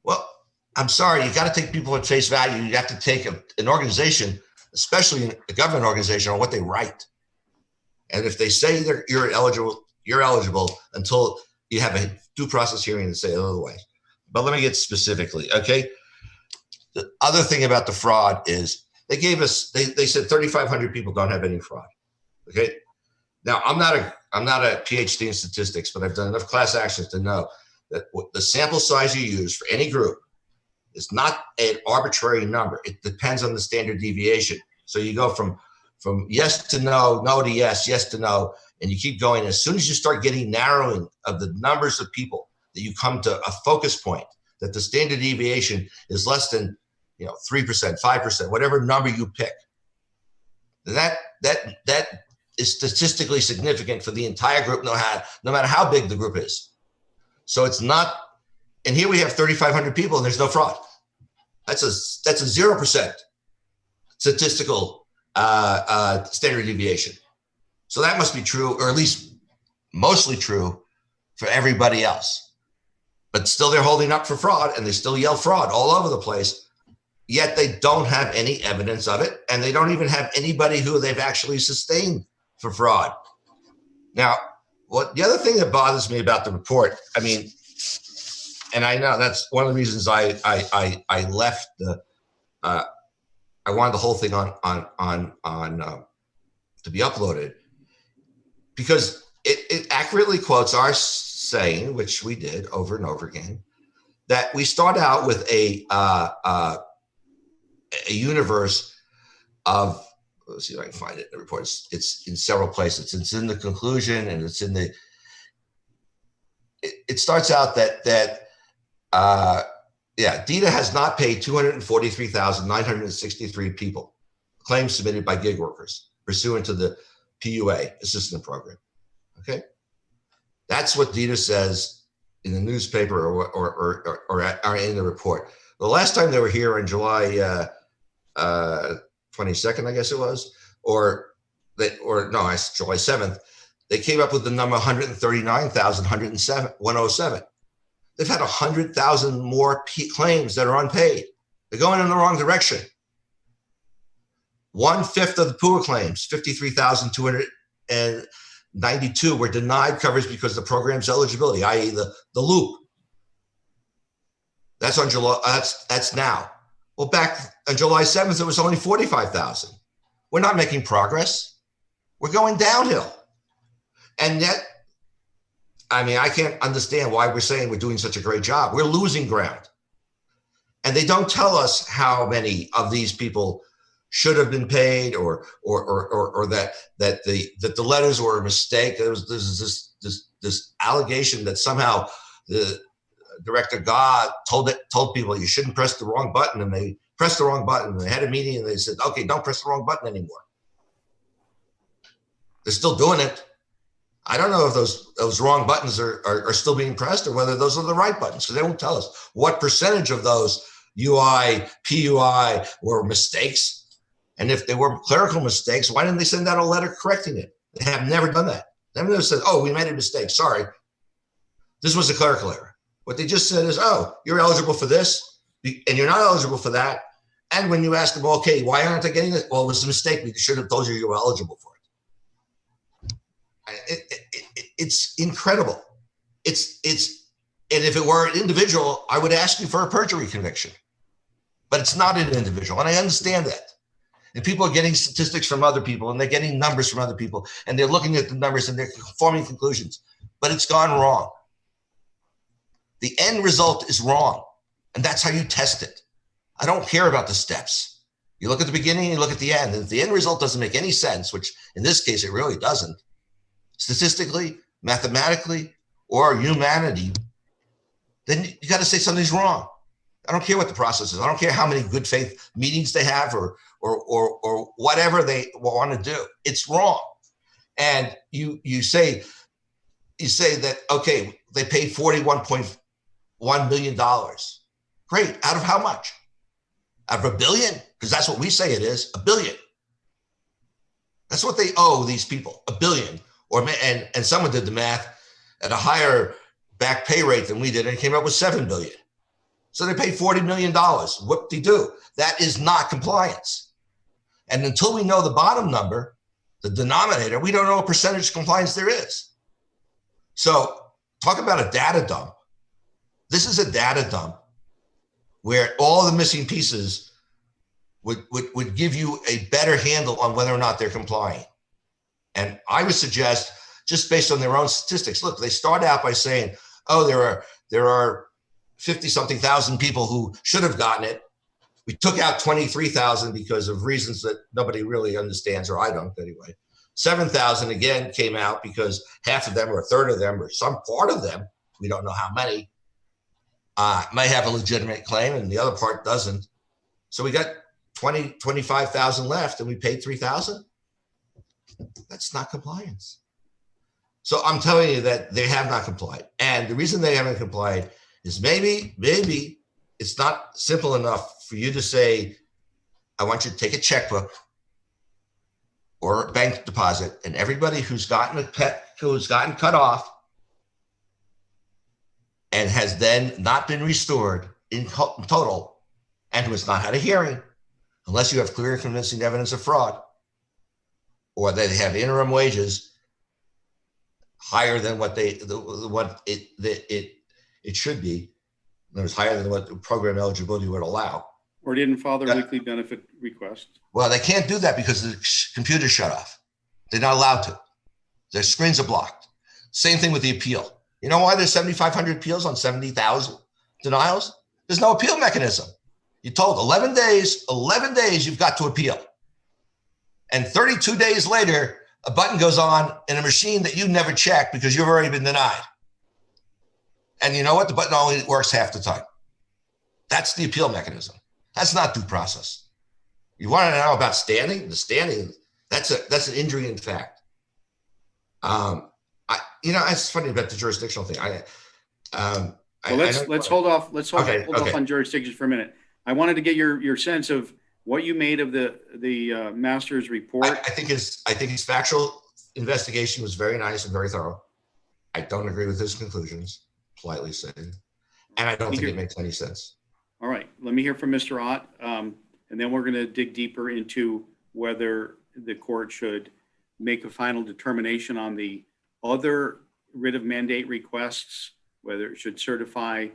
Well, I'm sorry, you got to take people at face value. You have to take an organization, especially a government organization, on what they write. And if they say you're eligible until you have a due process hearing and say otherwise. But let me get specifically, okay? The other thing about the fraud is they gave us, they said 3,500 people don't have any fraud, okay? Now, I'm not a PhD in statistics, but I've done enough class actions to know that the sample size you use for any group is not an arbitrary number. It depends on the standard deviation. So you go from yes to no, no to yes, yes to no, and you keep going. As soon as you start getting narrowing of the numbers of people, that you come to a focus point, that the standard deviation is less than 3%, 5%, whatever number you pick. That is statistically significant for the entire group, no matter how big the group is. So it's not, and here we have 3,500 people and there's no fraud. That's a 0% statistical standard deviation. So that must be true, or at least mostly true for everybody else. But still they're holding up for fraud, and they still yell fraud all over the place, yet they don't have any evidence of it, and they don't even have anybody who they've actually sustained for fraud. Now, the other thing that bothers me about the report, I mean, and I know that's one of the reasons I left I wanted the whole thing on to be uploaded, because it accurately quotes our saying, which we did over and over again, that we start out with a universe of, let's see if I can find it in the report. It's in several places. It's in the conclusion, and it's in the. It starts out that D.E.T.R has not paid 243,963 people claims submitted by gig workers pursuant to the P.U.A. assistance program. Okay, that's what D.E.T.R says in the newspaper or in the report. The last time they were here on July 22nd, I guess it was, it's July 7th, they came up with the number 139,107. They've had 100,000 more claims that are unpaid. They're going in the wrong direction. 1/5 of the P.U.A. claims, 53,292, were denied coverage because of the program's eligibility, i.e. the loop. That's on July. That's now. Well, back on July 7th, it was only 45,000. We're not making progress. We're going downhill. And yet, I mean, I can't understand why we're saying we're doing such a great job. We're losing ground. And they don't tell us how many of these people should have been paid, or that the letters were a mistake. There's this allegation that somehow the Director God told people you shouldn't press the wrong button, and they pressed the wrong button. And they had a meeting and they said, okay, don't press the wrong button anymore. They're still doing it. I don't know if those wrong buttons are still being pressed, or whether those are the right buttons, because they won't tell us what percentage of those UI, PUI were mistakes. And if they were clerical mistakes, why didn't they send out a letter correcting it? They have never done that. They've never said, oh, we made a mistake. Sorry. This was a clerical error. What they just said is, oh, you're eligible for this, and you're not eligible for that. And when you ask them, okay, why aren't I getting it? Well, it was a mistake. We should have told you were eligible for it. It's incredible. And if it were an individual, I would ask you for a perjury conviction. but it's not an individual. And I understand that. And people are getting statistics from other people, and they're getting numbers from other people, and they're looking at the numbers and they're forming conclusions, but it's gone wrong. The end result is wrong, and that's how you test it. I don't care about the steps. You look at the beginning, you look at the end, and if the end result doesn't make any sense, which in this case it really doesn't, statistically, mathematically, or humanity, then you got to say something's wrong. I don't care what the process is. I don't care how many good faith meetings they have or whatever they want to do. It's wrong. And you say that, okay, they paid $41.1 million. Great. Out of how much? Out of $1 billion? Because that's what we say it is, $1 billion. That's what they owe these people, $1 billion. And someone did the math at a higher back pay rate than we did, and it came up with $7 billion. So they paid $40 million. Whoop-de-doo. That is not compliance. And until we know the bottom number, the denominator, we don't know what percentage compliance there is. So talk about a data dump. This is a data dump where all the missing pieces would give you a better handle on whether or not they're complying. And I would suggest, just based on their own statistics, look, they start out by saying, oh, there are 50-something thousand people who should have gotten it. We took out 23,000 because of reasons that nobody really understands, or I don't anyway. 7,000 again came out because half of them or a third of them or some part of them, we don't know how many, may have a legitimate claim and the other part doesn't. So we got 25,000 left and we paid 3,000. That's not compliance. So I'm telling you that they have not complied. And the reason they haven't complied is maybe it's not simple enough for you to say, I want you to take a checkbook or a bank deposit, and everybody who's gotten cut off and has then not been restored in total and who has not had a hearing, unless you have clear and convincing evidence of fraud, or they have interim wages higher than what it should be. It was higher than what the program eligibility would allow. Or didn't file their weekly benefit request. Well, they can't do that because the computer's shut off. They're not allowed to. Their screens are blocked. Same thing with the appeal. You know why there's 7,500 appeals on 70,000 denials? There's no appeal mechanism. You're told 11 days you've got to appeal. And 32 days later, a button goes on in a machine that you never checked because you've already been denied. And you know what? The button only works half the time. That's the appeal mechanism. That's not due process. You want to know about standing? The standing, that's an injury in fact. It's funny about the jurisdictional thing. Let's hold off. Let's hold off on jurisdiction for a minute. I wanted to get your sense of what you made of the master's report. I think his factual investigation was very nice and very thorough. I don't agree with his conclusions, politely said, and I don't think it makes any sense. All right, let me hear from Mr. Ott, and then we're going to dig deeper into whether the court should make a final determination on the other writ of mandate requests, whether it should certify,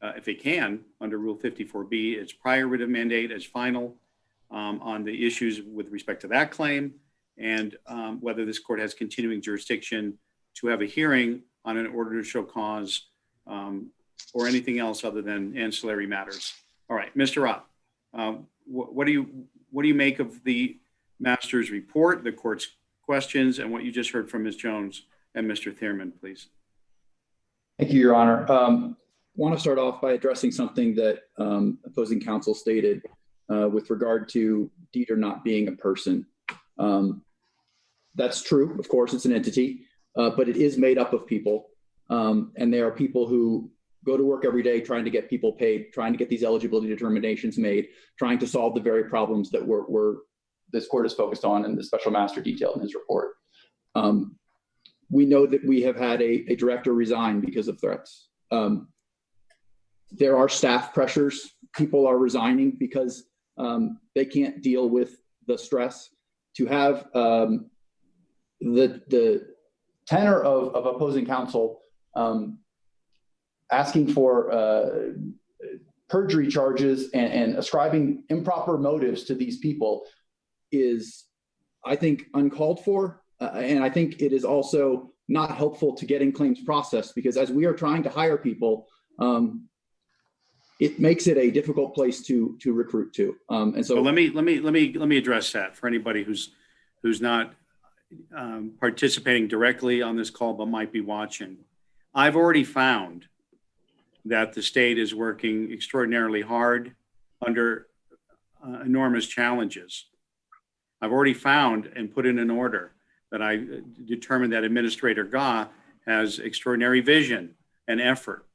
if it can, under Rule 54B, its prior writ of mandate as final on the issues with respect to that claim, and whether this court has continuing jurisdiction to have a hearing on an order to show cause or anything else other than ancillary matters. All right, Mr. Ott, what do you make of the master's report, the court's questions, and what you just heard from Ms. Jones and Mr. Thierman, please? Thank you, Your Honor. I want to start off by addressing something that opposing counsel stated with regard to D.E.T.R not being a person. That's true. Of course, it's an entity, but it is made up of people. And there are people who go to work every day trying to get people paid, trying to get these eligibility determinations made, trying to solve the very problems that this court is focused on and the special master detailed in his report. We know that we have had a director resign because of threats. There are staff pressures. People are resigning because they can't deal with the stress. To have the tenor of opposing counsel asking for perjury charges and ascribing improper motives to these people is, I think, uncalled for. And I think it is also not helpful to getting claims processed, because as we are trying to hire people, it makes it a difficult place to recruit to. And so let me address that for anybody who's not participating directly on this call but might be watching. I've already found that the state is working extraordinarily hard under enormous challenges. I've already found and put in an order that I determined that Administrator Gah has extraordinary vision and effort.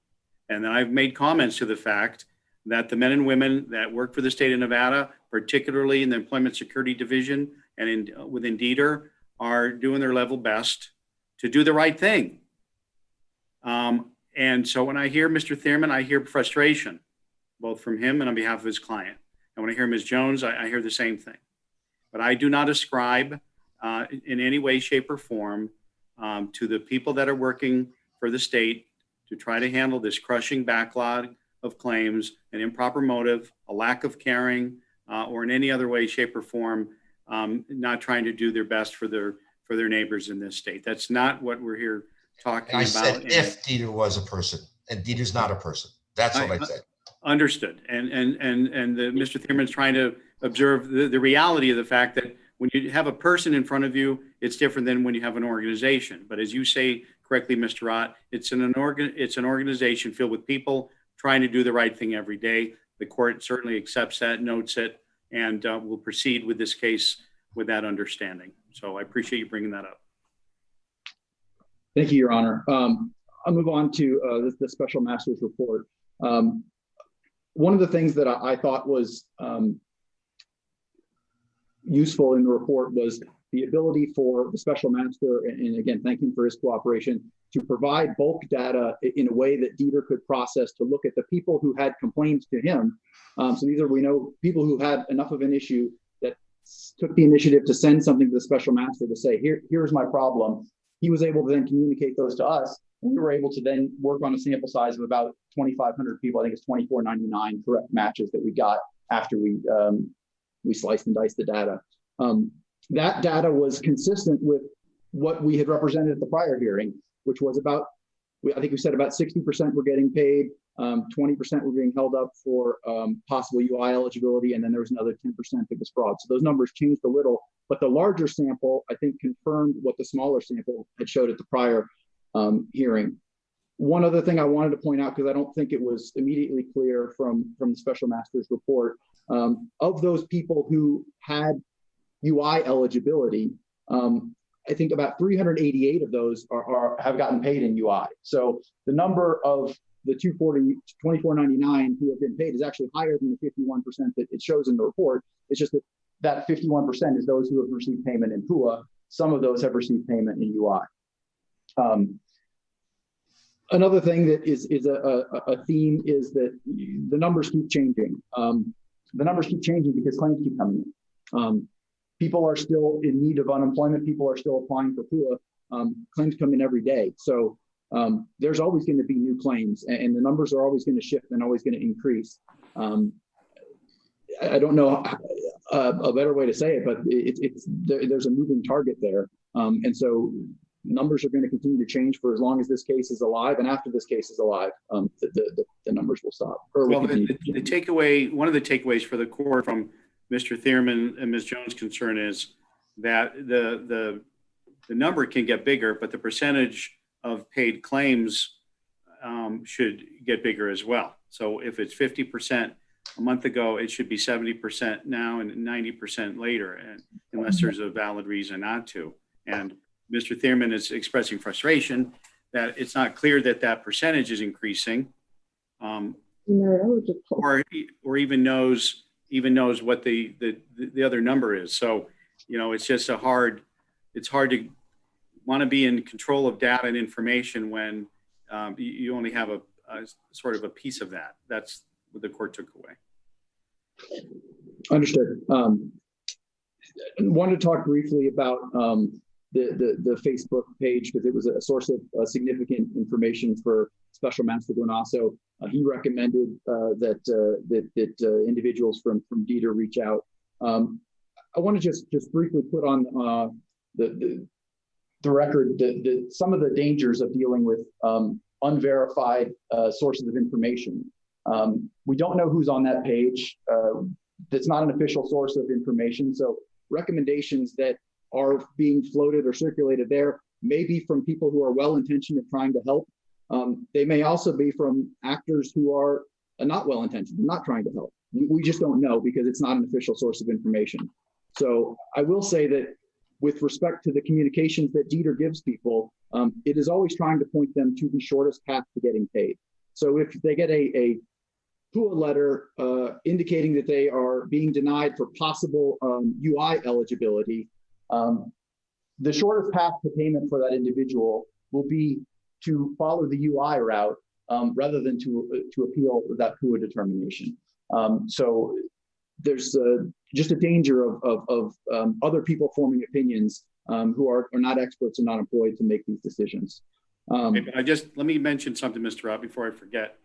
And then I've made comments to the fact that the men and women that work for the state of Nevada, particularly in the Employment Security Division and within D.E.T.R, are doing their level best to do the right thing. And so when I hear Mr. Thierman, I hear frustration, both from him and on behalf of his client. And when I hear Ms. Jones, I hear the same thing. But I do not ascribe in any way, shape, or form to the people that are working for the state to try to handle this crushing backlog of claims, an improper motive, a lack of caring, or in any other way, shape, or form, not trying to do their best for their neighbors in this state. That's not what we're here talking about. I said if D.E.T.R was a person, and D.E.T.R is not a person. That's what I said. Understood. And Mr. Thierman's trying to observe the reality of the fact that when you have a person in front of you, it's different than when you have an organization. But as you say correctly, Mr. Ott, it's an organization filled with people trying to do the right thing every day. The court certainly accepts that, notes it, and will proceed with this case with that understanding. So I appreciate you bringing that up. Thank you, Your Honor. I'll move on to the special master's report. One of the things that I thought was useful in the report was the ability for the special master, and again, thank him for his cooperation, to provide bulk data in a way that D.E.T.R could process to look at the people who had complained to him. So these are, we know, people who had enough of an issue that took the initiative to send something to the special master to say, here's my problem. He was able to then communicate those to us. And we were able to then work on a sample size of about 2,500 people. I think it's 2,499 correct matches that we got after we sliced and diced the data. That data was consistent with what we had represented at the prior hearing, which was about, I think we said about 60% were getting paid, 20% were being held up for possible UI eligibility, and then there was another 10% that was fraud. So those numbers changed a little, but the larger sample, I think, confirmed what the smaller sample had showed at the prior hearing. One other thing I wanted to point out, because I don't think it was immediately clear from the special master's report, of those people who had UI eligibility, I think about 388 of those have gotten paid in UI. So the number of the 2,499 who have been paid is actually higher than the 51% that it shows in the report. It's just that 51% is those who have received payment in P.U.A. Some of those have received payment in UI. Another thing that is a theme is that the numbers keep changing. The numbers keep changing because claims keep coming in. People are still in need of unemployment. People are still applying for P.U.A. Claims come in every day. So there's always going to be new claims, and the numbers are always going to shift and always going to increase. I don't know a better way to say it, but there's a moving target there. And so numbers are going to continue to change for as long as this case is alive, and after this case is alive, the numbers will stop. Well, the takeaway, one of the takeaways for the court from Mr. Thierman and Ms. Jones' concern is that the number can get bigger, but the percentage of paid claims should get bigger as well. So if it's 50% a month ago, it should be 70% now and 90% later, and unless there's a valid reason not to. And Mr. Thierman is expressing frustration that it's not clear that that percentage is increasing, or even knows what the other number is. So, you know, it's just it's hard to want to be in control of data and information when you only have a sort of a piece of that. That's what the court took away. Understood. I wanted to talk briefly about the Facebook page, because it was a source of significant information for Special Master Guinasso. He recommended that individuals from D.E.T.R reach out. I want to just briefly put on the record some of the dangers of dealing with unverified sources of information. We don't know who's on that page. That's not an official source of information. So recommendations that are being floated or circulated there may be from people who are well-intentioned and trying to help. They may also be from actors who are not well-intentioned, not trying to help. We just don't know because it's not an official source of information. So I will say that with respect to the communications that D.E.T.R gives people, it is always trying to point them to the shortest path to getting paid. So if they get a P.U.A letter indicating that they are being denied for possible UI eligibility, the shortest path to payment for that individual will be to follow the UI route rather than to appeal that P.U.A determination. So there's just a danger of other people forming opinions who are not experts and not employed to make these decisions. Let me mention something, Mr. Robb, before I forget.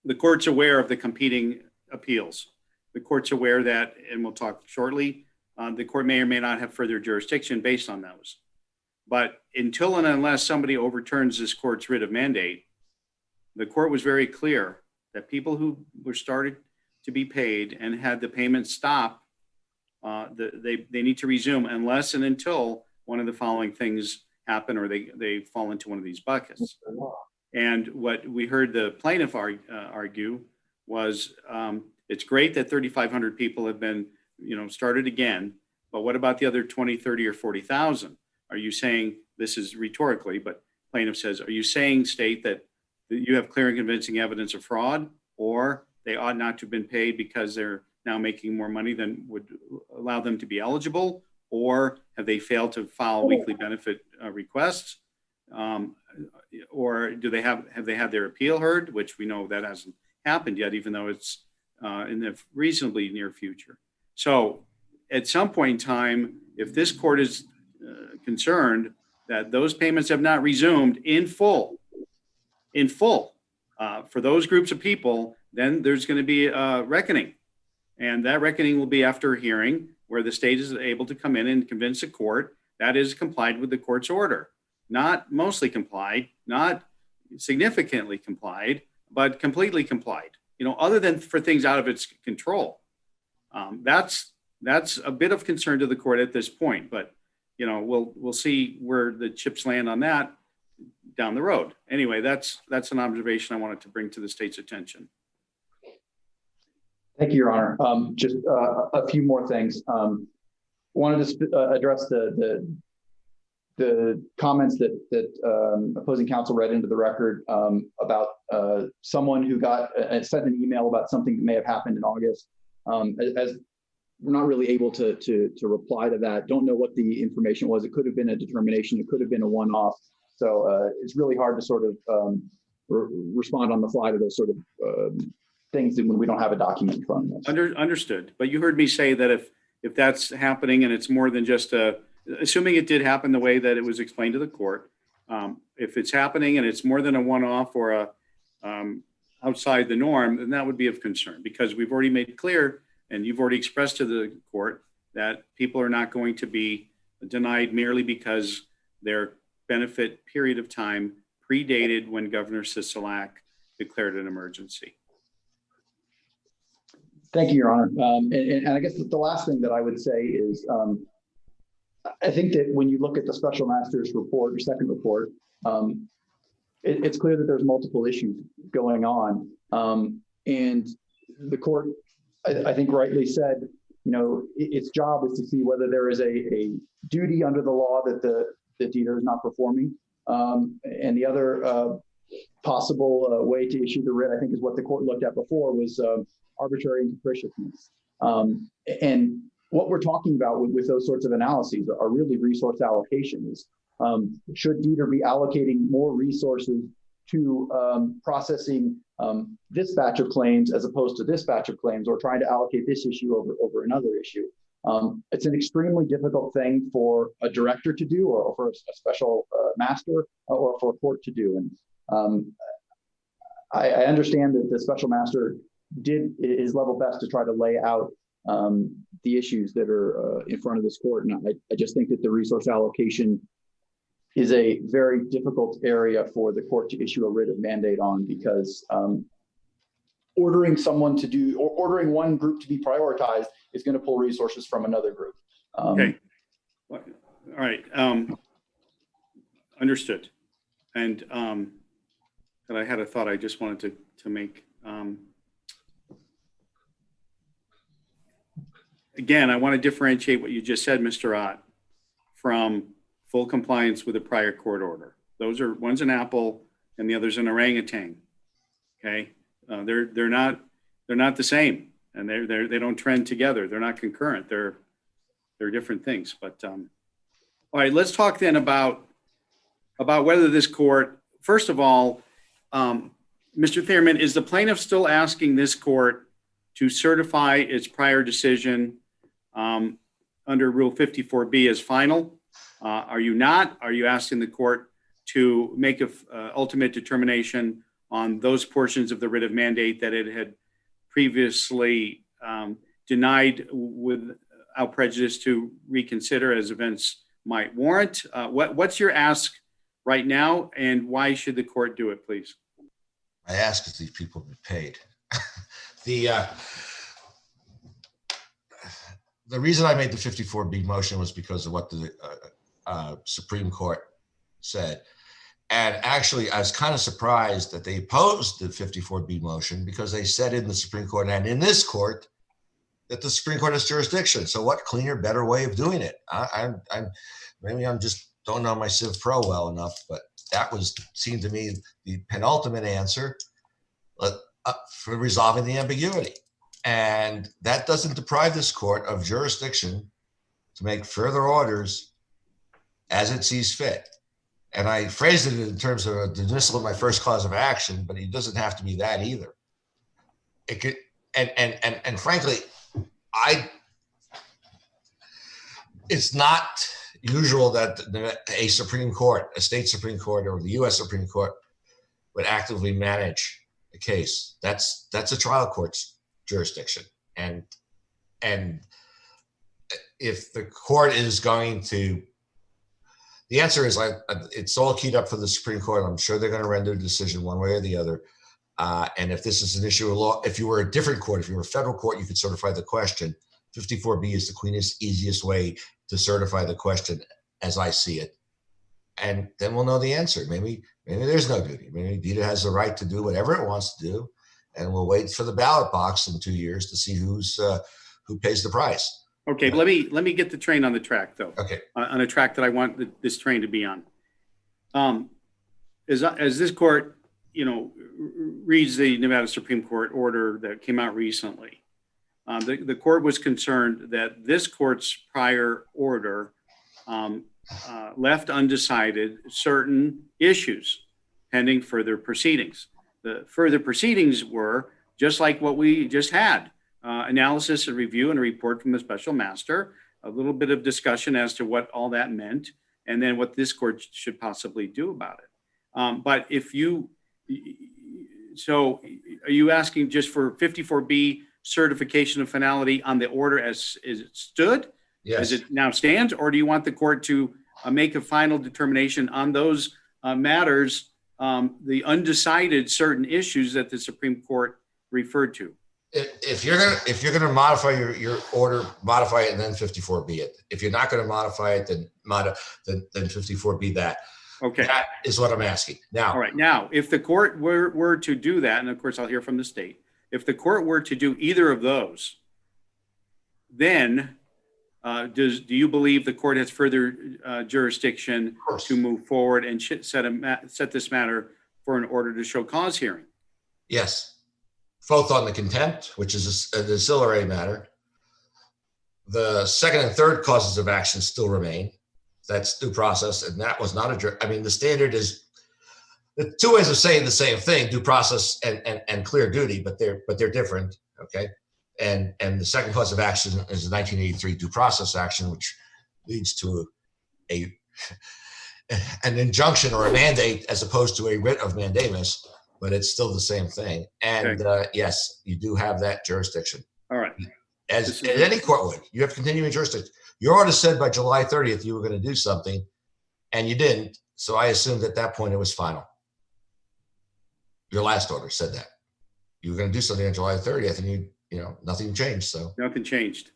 The court's aware of the competing appeals. The court's aware that, and we'll talk shortly, the court may or may not have further jurisdiction based on those. But until and unless somebody overturns this court's writ of mandate, the court was very clear that people who were started to be paid and had the payment stop, they need to resume unless and until one of the following things happen or they fall into one of these buckets. And what we heard the plaintiff argue was it's great that 3,500 people have been started again, but what about the other 20, 30, or 40,000? Are you saying, this is rhetorically, but plaintiff says, are you saying, state, that you have clear and convincing evidence of fraud, or they ought not to have been paid because they're now making more money than would allow them to be eligible, or have they failed to file weekly benefit requests? Or have they had their appeal heard, which we know that hasn't happened yet, even though it's in the reasonably near future. So at some point in time, if this court is concerned that those payments have not resumed in full for those groups of people, then there's going to be a reckoning. And that reckoning will be after a hearing where the state is able to come in and convince the court that is complied with the court's order. Not mostly complied, not significantly complied, but completely complied, other than for things out of its control. That's a bit of concern to the court at this point, but we'll see where the chips land on that down the road. Anyway, that's an observation I wanted to bring to the state's attention. Thank you, Your Honor. Just a few more things. Wanted to address the comments that opposing counsel read into the record about someone who sent an email about something that may have happened in August. As we're not really able to reply to that. Don't know what the information was. It could have been a determination. It could have been a one-off. So it's really hard to sort of respond on the fly to those sort of things when we don't have a document in front of us. Understood. But you heard me say that if that's happening and it's more than just assuming it did happen the way that it was explained to the court, if it's happening and it's more than a one-off or outside the norm, then that would be of concern, because we've already made clear and you've already expressed to the court that people are not going to be denied merely because their benefit period of time predated when Governor Sisolak declared an emergency. Thank you, Your Honor. And I guess the last thing that I would say is, I think that when you look at the special master's report, or second report, it's clear that there's multiple issues going on. And the court, I think rightly said, its job is to see whether there is a duty under the law that D.E.T.R is not performing. And the other possible way to issue the writ, I think, is what the court looked at before, was arbitrary and capriciousness. And what we're talking about with those sorts of analyses are really resource allocations. Should D.E.T.R be allocating more resources to processing this batch of claims as opposed to this batch of claims, or trying to allocate this issue over another issue? It's an extremely difficult thing for a director to do, or for a special master, or for a court to do. And I understand that the special master did his level best to try to lay out the issues that are in front of this court. And I just think that the resource allocation is a very difficult area for the court to issue a writ of mandate on, because ordering someone to do, or ordering one group to be prioritized is going to pull resources from another group. Okay. All right. Understood. And but I had a thought I just wanted to make. Again, I want to differentiate what you just said, Mr. Ott, from full compliance with a prior court order. Those are, one's an apple and the other's an orangutan. Okay, they're not the same, and they don't trend together. They're not concurrent. They're different things. But all right, let's talk then about whether this court. First of all, Mr. Thierman, is the plaintiff still asking this court to certify its prior decision under Rule 54B as final? Are you not? Are you asking the court to make an ultimate determination on those portions of the writ of mandate that it had previously denied without prejudice to reconsider as events might warrant? What's your ask right now, and why should the court do it, please? I ask if these people be paid. The reason I made the 54B motion was because of what the Supreme Court said. And actually, I was kind of surprised that they opposed the 54B motion, because they said in the Supreme Court and in this court that the Supreme Court has jurisdiction. So what cleaner, better way of doing it? Maybe I'm just don't know my Civ Pro well enough, but that seemed to me the penultimate answer for resolving the ambiguity. And that doesn't deprive this court of jurisdiction to make further orders as it sees fit. And I phrased it in terms of a dismissal of my first cause of action, but it doesn't have to be that either. It could, and frankly, it's not usual that a Supreme Court, a state Supreme Court, or the U.S. Supreme Court would actively manage a case. That's a trial court's jurisdiction. And if the court is going to, the answer is it's all keyed up for the Supreme Court. I'm sure they're going to render a decision one way or the other. And if this is an issue of law, if you were a different court, if you were a federal court, you could certify the question. 54B is the cleanest, easiest way to certify the question as I see it. And then we'll know the answer. Maybe there's no duty. Maybe D.E.T.R has the right to do whatever it wants to do. And we'll wait for the ballot box in 2 years to see who pays the price. Okay, let me get the train on the track, though. Okay. On a track that I want this train to be on. As this court, reads the Nevada Supreme Court order that came out recently, the court was concerned that this court's prior order left undecided certain issues pending further proceedings. The further proceedings were just like what we just had. Analysis, a review, and a report from the special master, a little bit of discussion as to what all that meant, and then what this court should possibly do about it. But so are you asking just for 54B certification of finality on the order as it stood? Yes. As it now stands, or do you want the court to make a final determination on those matters, the undecided certain issues that the Supreme Court referred to? If you're gonna modify your order, modify it and then 54B it. If you're not going to modify it, then 54B that. Okay, that is what I'm asking. Now, all right. Now, if the court were to do that, and of course I'll hear from the state, if the court were to do either of those, then do you believe the court has further jurisdiction to move forward and set this matter for an order to show cause hearing? Yes. Both on the contempt, which is an ancillary matter. The second and third causes of action still remain. That's due process, and that was not the standard is the two ways of saying the same thing: due process and clear duty, but they're different. Okay, And the second cause of action is the 1983 due process action, which leads to an injunction or a mandate as opposed to a writ of mandamus, but it's still the same thing. And yes, you do have that jurisdiction. All right. As any court would, you have continuing jurisdiction. Your order said by July 30th you were going to do something, and you didn't. So I assumed at that point it was final. Your last order said that you were going to do something on July 30th, and you know, nothing changed. So nothing changed.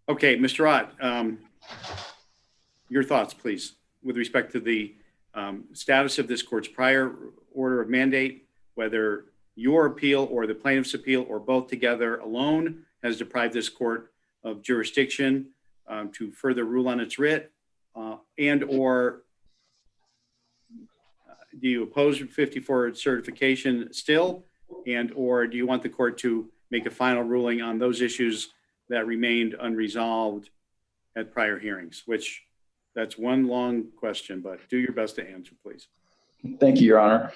Okay, Mr. Ott, your thoughts, please, with respect to the status of this court's prior order of mandate, whether your appeal or the plaintiff's appeal or both together alone has deprived this court of jurisdiction to further rule on its writ, and or do you oppose 54 certification still, and or do you want the court to make a final ruling on those issues that remained unresolved at prior hearings? Which that's one long question, but do your best to answer, please. Thank you, Your Honor.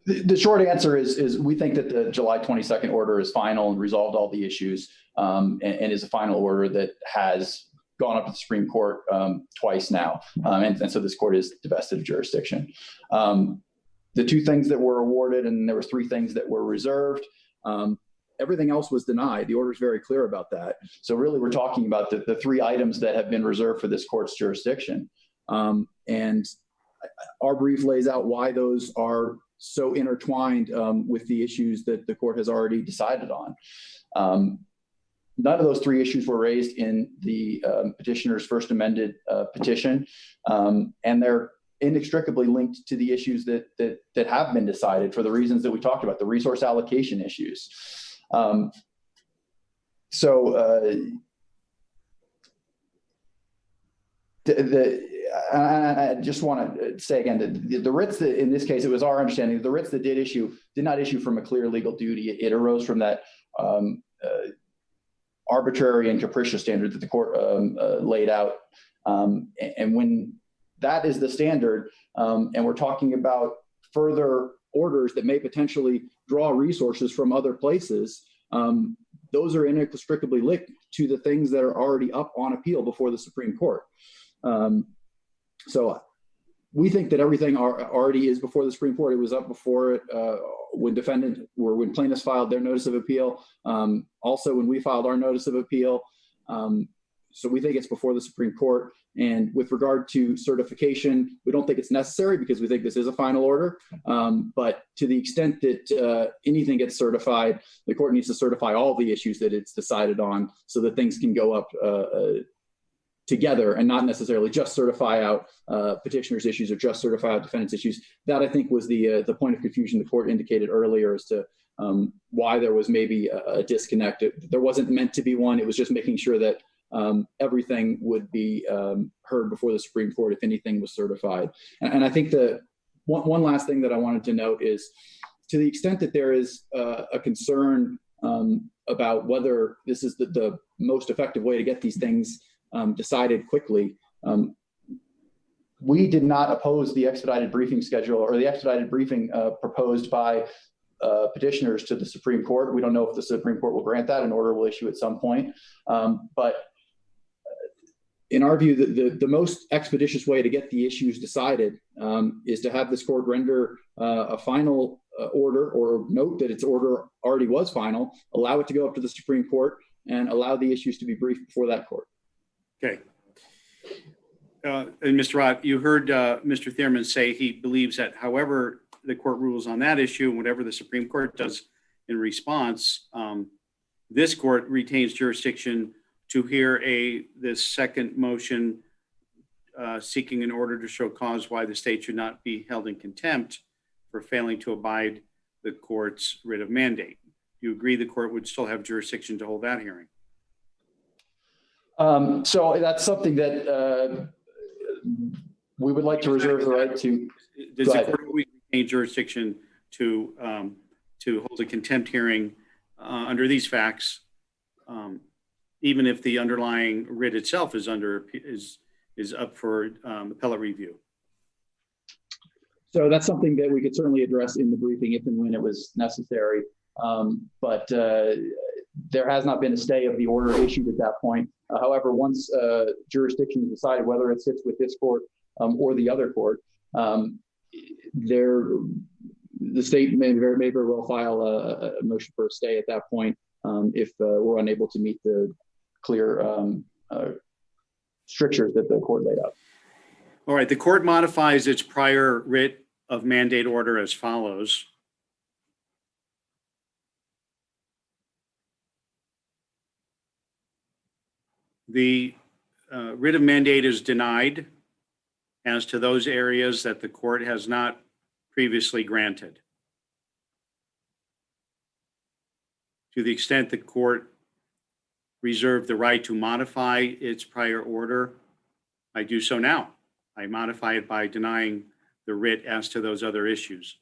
The short answer is we think that the July 22nd order is final and resolved all the issues, and is a final order that has gone up to the Supreme Court twice now. And so this court is divested of jurisdiction. The two things that were awarded, and there were three things that were reserved, everything else was denied. The order is very clear about that. So really we're talking about the three items that have been reserved for this court's jurisdiction. And our brief lays out why those are so intertwined with the issues that the court has already decided on. None of those three issues were raised in the petitioner's first amended petition, and they're inextricably linked to the issues that have been decided for the reasons that we talked about, the resource allocation issues. I just want to say again, the writs that, in this case, it was our understanding, the writs that did not issue from a clear legal duty. It arose from that arbitrary and capricious standard that the court laid out. And when that is the standard, and we're talking about further orders that may potentially draw resources from other places, those are inextricably linked to the things that are already up on appeal before the Supreme Court. So we think that everything already is before the Supreme Court. It was up before it when plaintiffs filed their notice of appeal. Also, when we filed our notice of appeal. So we think it's before the Supreme Court. And with regard to certification, we don't think it's necessary because we think this is a final order. But to the extent that anything gets certified, the court needs to certify all the issues that it's decided on so that things can go up together and not necessarily just certify out petitioner's issues or just certify out defendant's issues. That, I think, was the point of confusion the court indicated earlier as to why there was maybe a disconnect. There wasn't meant to be one. It was just making sure that everything would be heard before the Supreme Court if anything was certified. And I think the one last thing that I wanted to note is, to the extent that there is a concern about whether this is the most effective way to get these things decided quickly, we did not oppose the expedited briefing schedule or the expedited briefing proposed by petitioners to the Supreme Court. We don't know if the Supreme Court will grant that. An order will issue at some point. But in our view, the most expeditious way to get the issues decided is to have this court render a final order or note that its order already was final, allow it to go up to the Supreme Court, and allow the issues to be briefed before that court. Okay. And Mr. Ott, you heard Mr. Thierman say he believes that however the court rules on that issue and whatever the Supreme Court does in response, this court retains jurisdiction to hear this second motion seeking an order to show cause why the state should not be held in contempt for failing to abide the court's writ of mandate. You agree the court would still have jurisdiction to hold that hearing? So that's something that we would like to reserve the right to. Does the court retain jurisdiction to hold a contempt hearing under these facts, even if the underlying writ itself is up for appellate review? So that's something that we could certainly address in the briefing if and when it was necessary. But there has not been a stay of the order issued at that point. However, once jurisdiction is decided, whether it sits with this court or the other court, the state may very well file a motion for a stay at that point if we're unable to meet the clear strictures that the court laid out. All right, the court modifies its prior writ of mandate order as follows. The writ of mandate is denied as to those areas that the court has not previously granted. To the extent the court reserved the right to modify its prior order, I do so now. I modify it by denying the writ as to those other issues.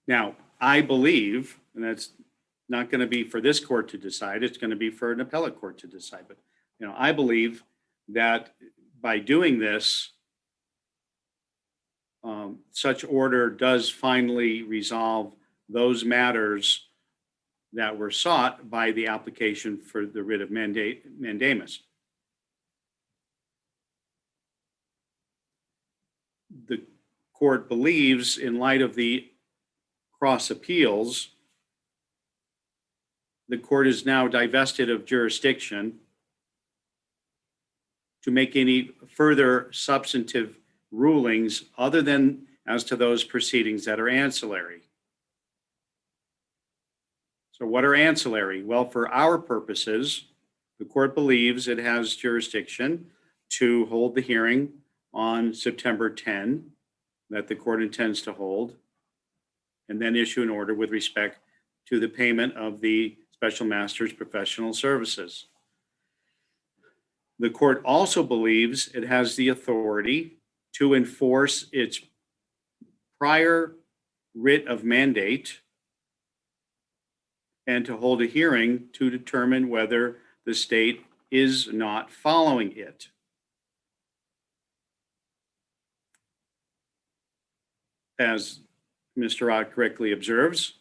Now, I believe, and that's not going to be for this court to decide, it's going to be for an appellate court to decide, but I believe that by doing this, such order does finally resolve those matters that were sought by the application for the writ of mandamus. The court believes, in light of the cross appeals, the court is now divested of jurisdiction to make any further substantive rulings other than as to those proceedings that are ancillary. So what are ancillary? Well, for our purposes, the court believes it has jurisdiction to hold the hearing on September 10 that the court intends to hold, and then issue an order with respect to the payment of the special master's professional services. The court also believes it has the authority to enforce its prior writ of mandate and to hold a hearing to determine whether the state is not following it. As Mr. Ott correctly observes,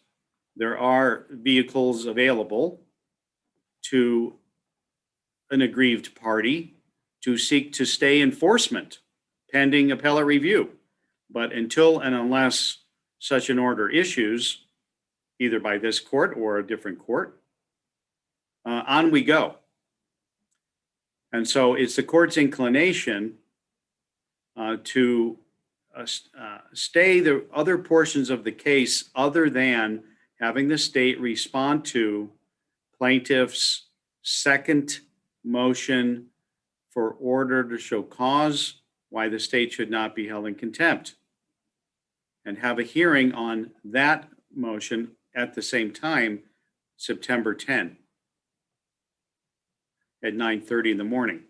there are vehicles available to an aggrieved party to seek to stay enforcement pending appellate review. But until and unless such an order issues, either by this court or a different court, on we go. And so it's the court's inclination to stay the other portions of the case other than having the state respond to plaintiff's second motion for order to show cause why the state should not be held in contempt, and have a hearing on that motion at the same time, September 10 at 9:30 in the morning.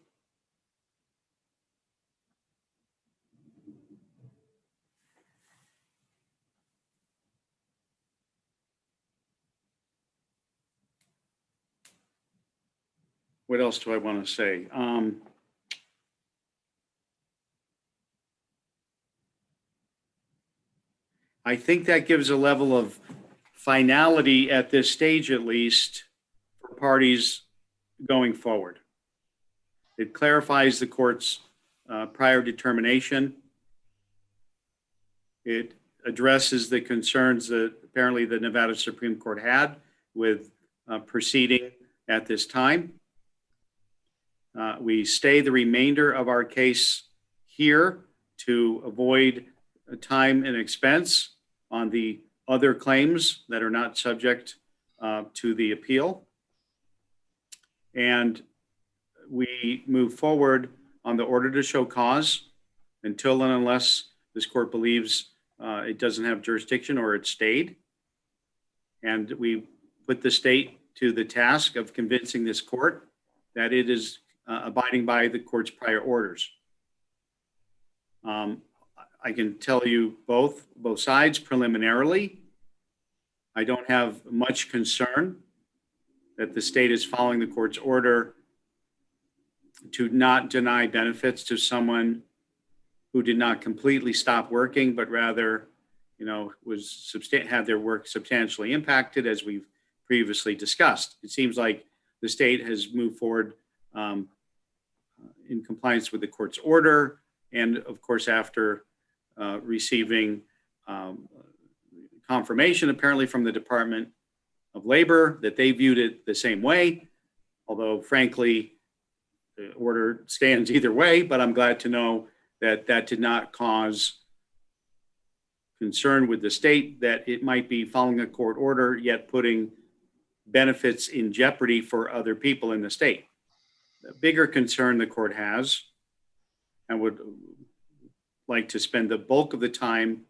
What else do I want to say? I think that gives a level of finality at this stage, at least, for parties going forward. It clarifies the court's prior determination. It addresses the concerns that apparently the Nevada Supreme Court had with proceeding at this time. We stay the remainder of our case here to avoid time and expense on the other claims that are not subject to the appeal. And we move forward on the order to show cause until and unless this court believes it doesn't have jurisdiction or it stayed. And we put the state to the task of convincing this court that it is abiding by the court's prior orders. I can tell you both sides preliminarily. I don't have much concern that the state is following the court's order to not deny benefits to someone who did not completely stop working, but rather, had their work substantially impacted, as we've previously discussed. It seems like the state has moved forward in compliance with the court's order, and of course, after receiving confirmation apparently from the Department of Labor that they viewed it the same way, although frankly, the order stands either way, but I'm glad to know that that did not cause concern with the state that it might be following a court order, yet putting benefits in jeopardy for other people in the state. The bigger concern the court has, and would like to spend the bulk of the time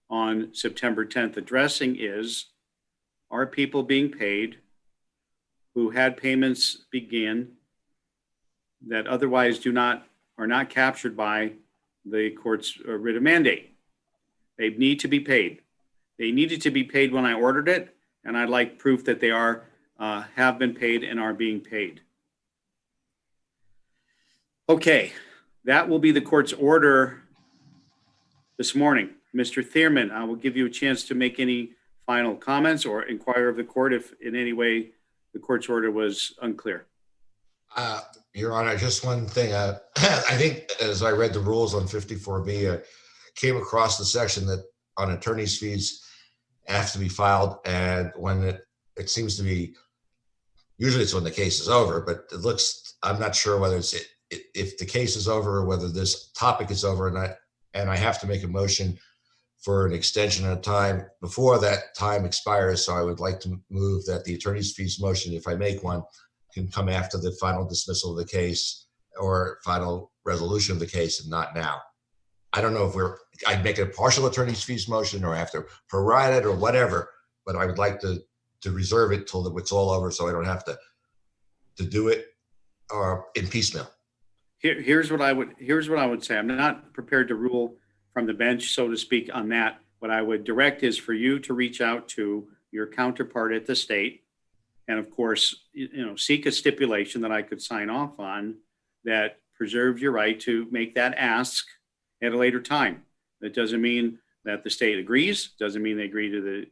on September 10th addressing, is, are people being paid who had payments begin that otherwise are not captured by the court's writ of mandate? They need to be paid. They needed to be paid when I ordered it, and I'd like proof that they have been paid and are being paid. Okay, that will be the court's order this morning. Mr. Thierman, I will give you a chance to make any final comments or inquire of the court if in any way the court's order was unclear. Your Honor, just one thing. I think as I read the rules on 54B, I came across the section that on attorney's fees have to be filed, and when it seems to be, usually it's when the case is over, but it looks, I'm not sure whether it's if the case is over or whether this topic is over, and I have to make a motion for an extension of time before that time expires. So I would like to move that the attorney's fees motion, if I make one, can come after the final dismissal of the case or final resolution of the case, and not now. I don't know if I'd make a partial attorney's fees motion or have to prorate it or whatever, but I would like to reserve it till it's all over, so I don't have to do it or in piecemeal. Here's what I would say. I'm not prepared to rule from the bench, so to speak, on that. What I would direct is for you to reach out to your counterpart at the state, and of course, seek a stipulation that I could sign off on that preserves your right to make that ask at a later time. That doesn't mean that the state agrees, doesn't mean they agree to the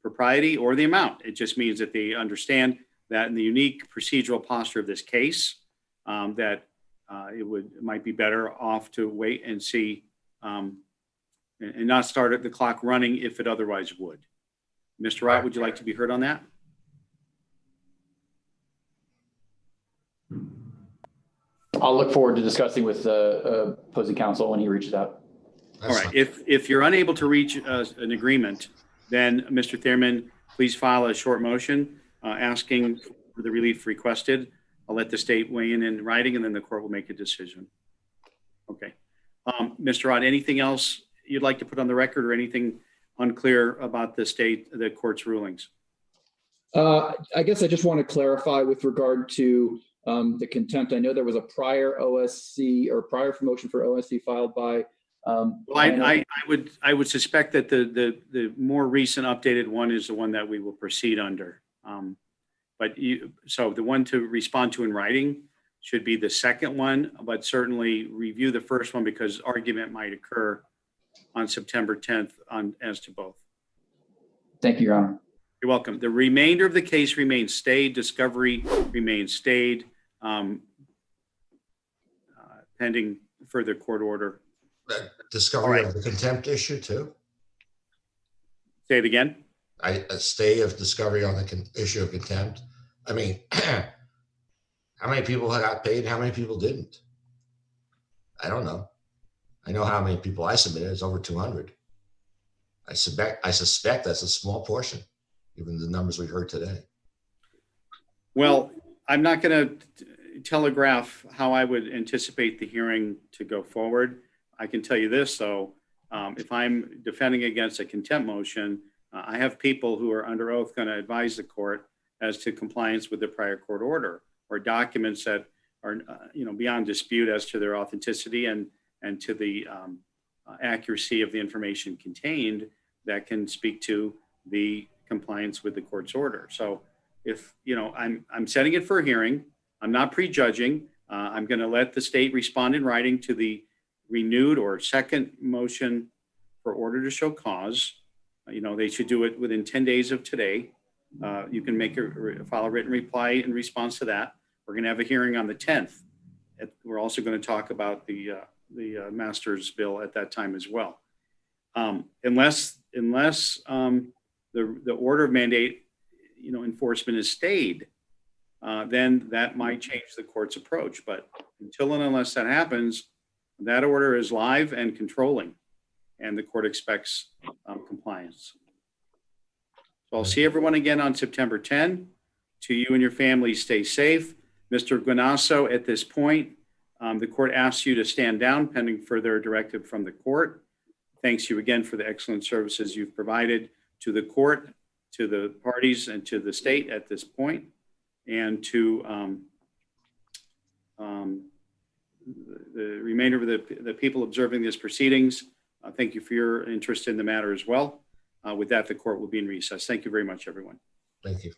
propriety or the amount. It just means that they understand that in the unique procedural posture of this case, that it might be better off to wait and see and not start the clock running if it otherwise would. Mr. Wright, would you like to be heard on that? I'll look forward to discussing with the opposing counsel when he reaches out. All right. If you're unable to reach an agreement, then Mr. Thierman, please file a short motion asking for the relief requested. I'll let the state weigh in writing, and then the court will make a decision. Okay. Mr. Rod, anything else you'd like to put on the record, or anything unclear about the court's rulings? I guess I just want to clarify with regard to the contempt. I know there was a prior OSC or prior motion for OSC filed by. Well, I would suspect that the more recent updated one is the one that we will proceed under. So the one to respond to in writing should be the second one, but certainly review the first one because argument might occur on September 10th as to both. Thank you, Your Honor. You're welcome. The remainder of the case remains stayed. Discovery remains stayed pending further court order. Discovery of the contempt issue too? Say it again. A stay of discovery on the issue of contempt. I mean, how many people got paid? How many people didn't? I don't know. I know how many people I submitted. It's over 200. I suspect that's a small portion, given the numbers we heard today. Well, I'm not going to telegraph how I would anticipate the hearing to go forward. I can tell you this, though. If I'm defending against a contempt motion, I have people who are under oath going to advise the court as to compliance with the prior court order or documents that are beyond dispute as to their authenticity and to the accuracy of the information contained that can speak to the compliance with the court's order. So if I'm setting it for a hearing, I'm not prejudging. I'm going to let the state respond in writing to the renewed or second motion for order to show cause. They should do it within 10 days of today. You can file a written reply in response to that. We're going to have a hearing on the 10th. We're also going to talk about the master's bill at that time as well. Unless the order of mandate, enforcement is stayed, then that might change the court's approach. But until and unless that happens, that order is live and controlling, and the court expects compliance. So I'll see everyone again on September 10. To you and your family, stay safe. Mr. Guinasso, at this point, the court asks you to stand down pending further directive from the court. Thanks you again for the excellent services you've provided to the court, to the parties, and to the state at this point, and to the remainder of the people observing these proceedings. Thank you for your interest in the matter as well. With that, the court will be in recess. Thank you very much, everyone. Thank you.